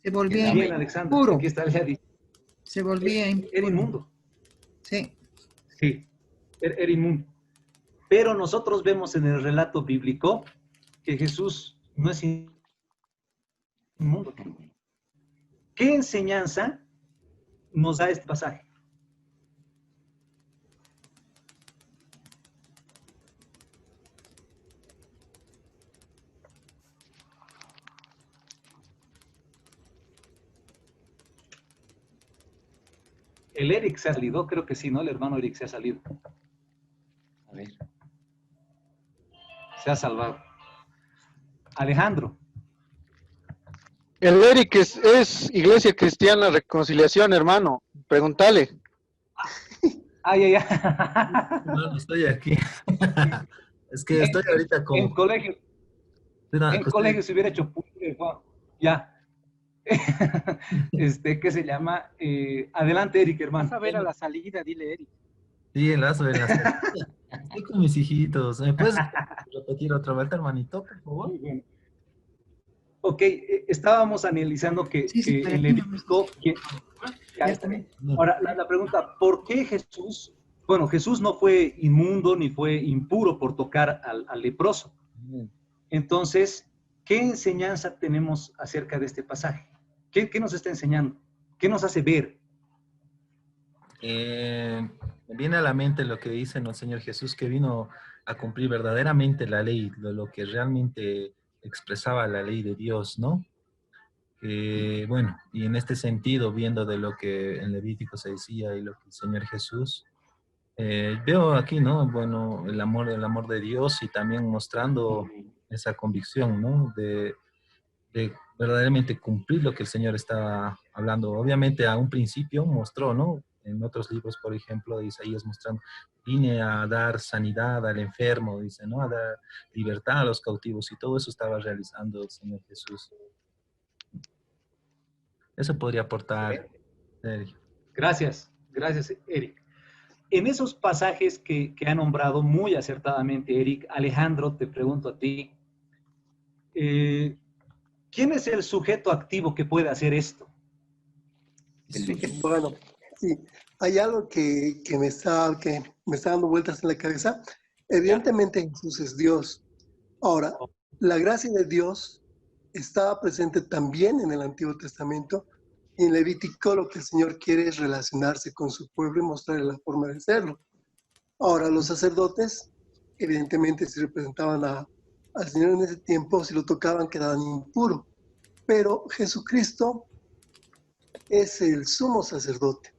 Se volvía Bien, Alexander, impuro. aquí está el Jadi. Se volvía impuro. Era inmundo. Sí. Sí, era inmundo. Pero nosotros vemos en el relato bíblico que Jesús no es inmundo. ¿Qué enseñanza nos da este pasaje? El Eric se ha salido, creo que sí, ¿no? El hermano Eric se ha salido. A ver. Se ha salvado. Alejandro. El Eric es Iglesia Cristiana Reconciliación, hermano. Pregúntale. Ay. No, estoy aquí. Es que estoy ahorita con... En colegio. En colegio se hubiera hecho... Ya. ¿Qué se llama? Adelante, Eric, hermano. Vas a ver a la salida, dile, Eric. Sí, en la salida. Estoy con mis hijitos. ¿Me puedes repetir otra vez, hermanito, por favor? Muy bien. Ok, estábamos analizando que el Levítico... Ahora, la pregunta, ¿por qué Jesús... Bueno, Jesús no fue inmundo ni fue impuro por tocar al leproso. Entonces, ¿qué enseñanza tenemos acerca de este pasaje? ¿Qué nos está enseñando? ¿Qué nos hace ver? Me viene a la mente lo que dice el Señor Jesús, que vino a cumplir verdaderamente la ley, lo que realmente expresaba la ley de Dios, ¿no? Bueno, y en este sentido, viendo de lo que en Levítico se decía y lo que el Señor Jesús, veo aquí, ¿no? Bueno, el amor de Dios y también mostrando esa convicción, ¿no? De verdaderamente cumplir lo que el Señor estaba hablando. Obviamente a un principio mostró, ¿no? En otros libros, por ejemplo, de Isaías mostrando, vine a dar sanidad al enfermo, dice, ¿no? A dar libertad a los cautivos, y todo eso estaba realizando el Señor Jesús. Eso podría aportar, Eric. Gracias, Eric. En esos pasajes que ha nombrado muy acertadamente Eric, Alejandro, te pregunto a ti, ¿quién es el sujeto activo que puede hacer esto? Bueno, sí, hay algo que me está dando vueltas en la cabeza. Evidentemente Jesús es Dios. Ahora, la gracia de Dios estaba presente también en el Antiguo Testamento, y en Levítico lo que el Señor quiere es relacionarse con su pueblo y mostrarle la forma de hacerlo. Ahora, los sacerdotes, evidentemente, si representaban al Señor en ese tiempo, si lo tocaban quedaban impuros. Pero Jesucristo es el sumo sacerdote.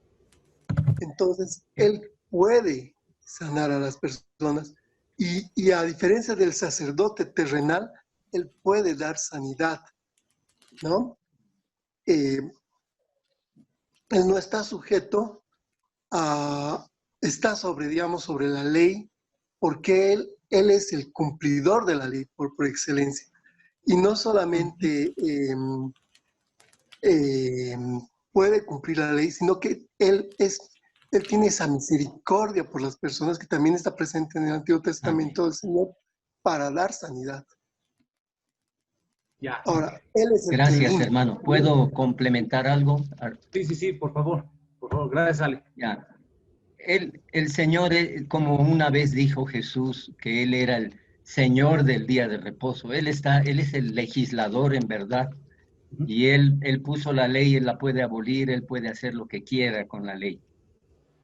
Entonces, Él puede sanar a las personas y a diferencia del sacerdote terrenal, Él puede dar sanidad, ¿no? Él no está sujeto está sobre la ley, porque Él es el cumplidor de la ley por excelencia. Y no solamente puede cumplir la ley, sino que Él tiene esa misericordia por las personas, que también está presente en el Antiguo Testamento del Señor, para dar sanidad. Ya. Ahora, Él es el Gracias, que... hermano. ¿Puedo complementar algo? Sí, por favor. Por favor, gracias, Ale. Ya. El Señor, como una vez dijo Jesús, que Él era el Señor del día de reposo. Él es el legislador en verdad. Y él puso la ley, Él la puede abolir, Él puede hacer lo que quiera con la ley,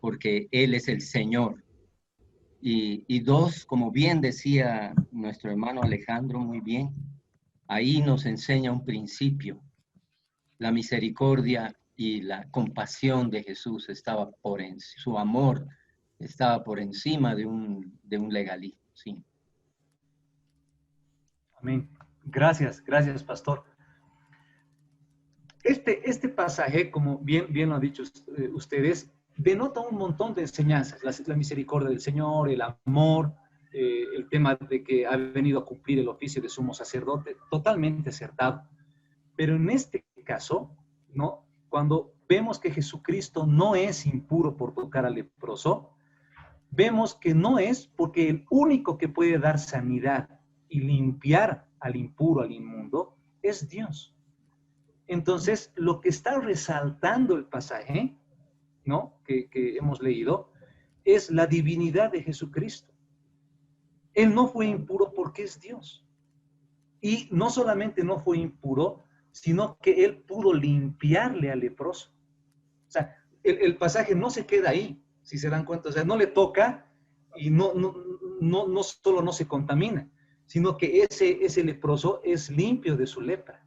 porque Él es el Señor. Y dos, como bien decía nuestro hermano Alejandro, muy bien, ahí nos enseña un principio. La misericordia y la compasión de Jesús estaba su amor estaba por encima de un legalismo. Sí. Amén. Gracias, pastor. Este pasaje, como bien lo han dicho ustedes, denota un montón de enseñanzas. La misericordia del Señor, el amor, el tema de que ha venido a cumplir el oficio de sumo sacerdote, totalmente acertado. Pero en este caso, ¿no? Cuando vemos que Jesucristo no es impuro por tocar al leproso, vemos que no es porque el único que puede dar sanidad y limpiar al impuro, al inmundo, es Dios. Entonces, lo que está resaltando el pasaje, ¿no? que hemos leído, es la divinidad de Jesucristo. Él no fue impuro porque es Dios. Y no solamente no fue impuro, sino que Él pudo limpiarle al leproso. O sea, el pasaje no se queda ahí, si se dan cuenta. O sea, no le toca y no solo no se contamina, sino que ese leproso es limpio de su lepra.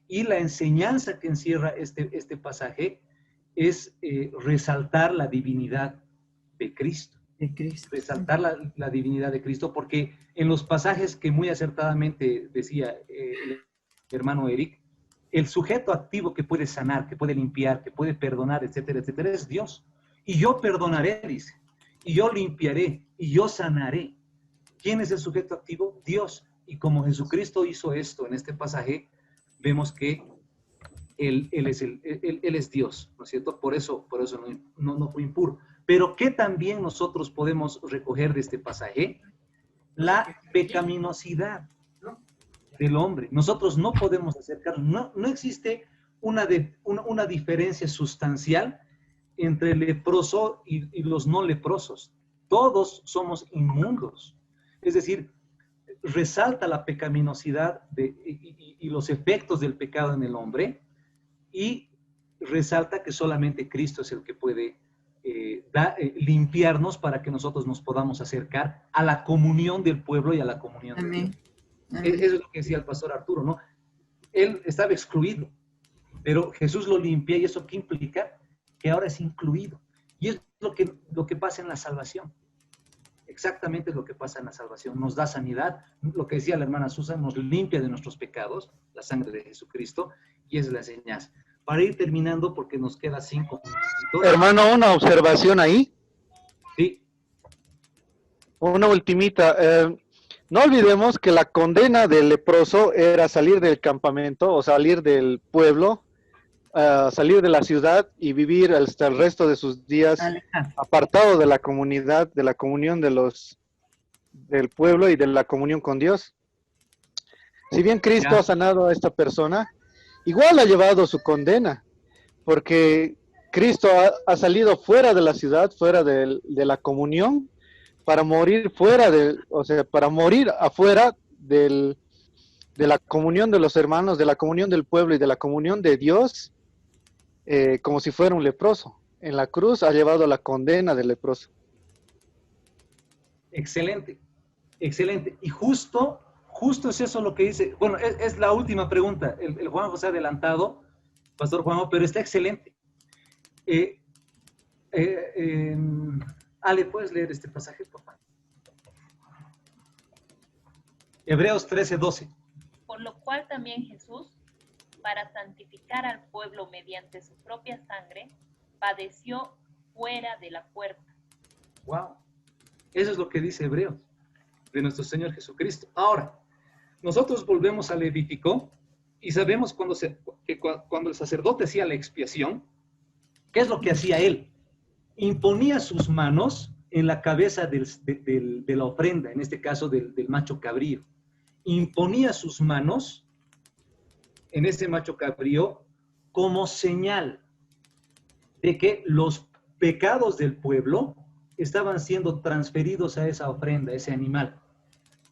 Y la enseñanza que encierra este pasaje es resaltar la divinidad de Cristo. Resaltar la divinidad de Cristo, porque en los pasajes que muy acertadamente decía el hermano Eric, el sujeto activo que puede sanar, que puede limpiar, que puede perdonar, etcétera, etcétera, es Dios. Y yo perdonaré, dice, y yo limpiaré, y yo sanaré. ¿Quién es el sujeto activo? Dios. Y como Jesucristo hizo esto en este pasaje, vemos que Él es Dios, ¿no es cierto? Por eso no fue impuro. Pero ¿qué también nosotros podemos recoger de este pasaje? La pecaminosidad del hombre. Nosotros no podemos acercarnos. No existe una diferencia sustancial entre el leproso y los no leprosos. Todos somos inmundos. Es decir, resalta la pecaminosidad y los efectos del pecado en el hombre, y resalta que solamente Cristo es el que puede limpiarnos para que nosotros nos podamos acercar a la comunión del pueblo y a la comunión de Dios. Eso es lo que decía el pastor Arturo, ¿no? Él estaba excluido, pero Jesús lo limpia, y eso ¿qué implica? Que ahora es incluido. Y es lo que pasa en la salvación. Exactamente lo que pasa en la salvación. Nos da sanidad, lo que decía la hermana Susan, nos limpia de nuestros pecados, la sangre de Jesucristo, y esa es la enseñanza. Para ir terminando, porque nos queda 5 minutos. Hermano, una observación ahí. Sí. Una ultimita. No olvidemos que la condena del leproso era salir del campamento o salir del pueblo, salir de la ciudad y vivir hasta el resto de sus días apartado de la comunidad, de la comunión del pueblo y de la comunión con Dios. Si bien Cristo ha sanado a esta persona, igual ha llevado su condena, porque Cristo ha salido fuera de la ciudad, fuera de la comunión, para morir para morir afuera de la comunión de los hermanos, de la comunión del pueblo y de la comunión de Dios, como si fuera un leproso. En la cruz ha llevado la condena del leproso. Excelente, excelente. Y justo es eso lo que dice. Bueno, es la última pregunta. El Juanjo se ha adelantado, Pastor Juanjo, pero está excelente. Ale, ¿puedes leer este pasaje, por favor? Hebreos 13:12. Por lo cual también Jesús, para santificar al pueblo mediante su propia sangre, padeció fuera de la puerta. Wow. Eso es lo que dice Hebreos, de nuestro Señor Jesucristo. Ahora, nosotros volvemos al Levítico y sabemos que cuando el sacerdote hacía la expiación, ¿qué es lo que hacía él? Imponía sus manos en la cabeza de la ofrenda, en este caso del macho cabrío. Imponía sus manos en ese macho cabrío como señal de que los pecados del pueblo estaban siendo transferidos a esa ofrenda, a ese animal.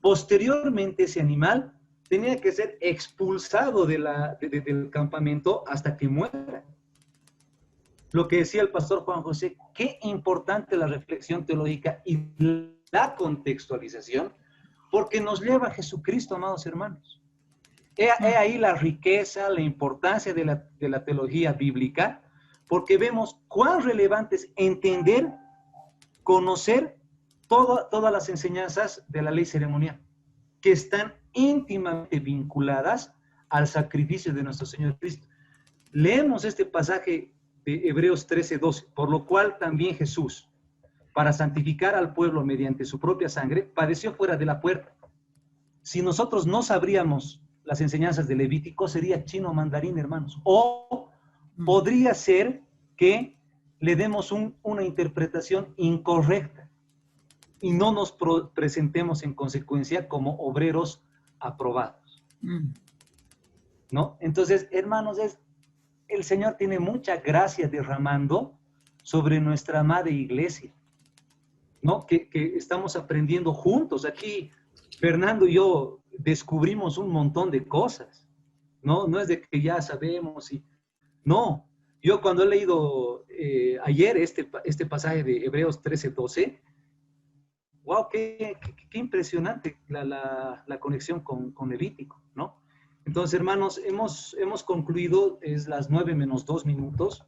Posteriormente, ese animal tenía que ser expulsado del campamento hasta que muera. Lo que decía el pastor Juan José, qué importante la reflexión teológica y la contextualización, porque nos lleva a Jesucristo, amados hermanos. He ahí la riqueza, la importancia de la teología bíblica, porque vemos cuán relevante es entender, conocer todas las enseñanzas de la ley ceremonial, que están íntimamente vinculadas al sacrificio de nuestro Señor Cristo. Leemos este pasaje de Hebreos 13:12, por lo cual también Jesús, para santificar al pueblo mediante su propia sangre, padeció fuera de la puerta. Si nosotros no sabríamos las enseñanzas de Levítico, sería chino mandarín, hermanos. O podría ser que le demos una interpretación incorrecta y no nos presentemos en consecuencia como obreros aprobados. ¿No? Entonces, hermanos, el Señor tiene mucha gracia derramando sobre nuestra amada iglesia, ¿no? Que estamos aprendiendo juntos. Aquí, Fernando y yo descubrimos un montón de cosas, ¿no? No es de que ya sabemos y... No, yo cuando he leído ayer este pasaje de Hebreos 13:12, wow, qué impresionante la conexión con Levítico, ¿no? Entonces, hermanos, hemos concluido, es las 9 menos 2 minutos.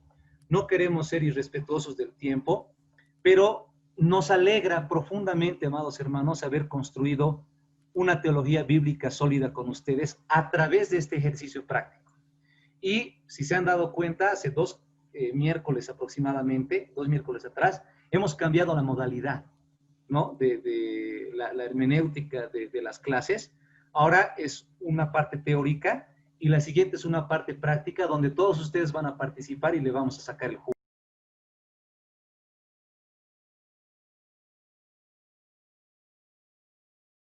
No queremos ser irrespetuosos del tiempo, pero nos alegra profundamente, amados hermanos, haber construido una teología bíblica sólida con ustedes a través de este ejercicio práctico. Y si se han dado cuenta, hace 2 miércoles aproximadamente, 2 miércoles atrás, hemos cambiado la modalidad, ¿no? de la hermenéutica de las clases. Ahora es una parte teórica y la siguiente es una parte práctica donde todos ustedes van a participar y le vamos a sacar el jugo.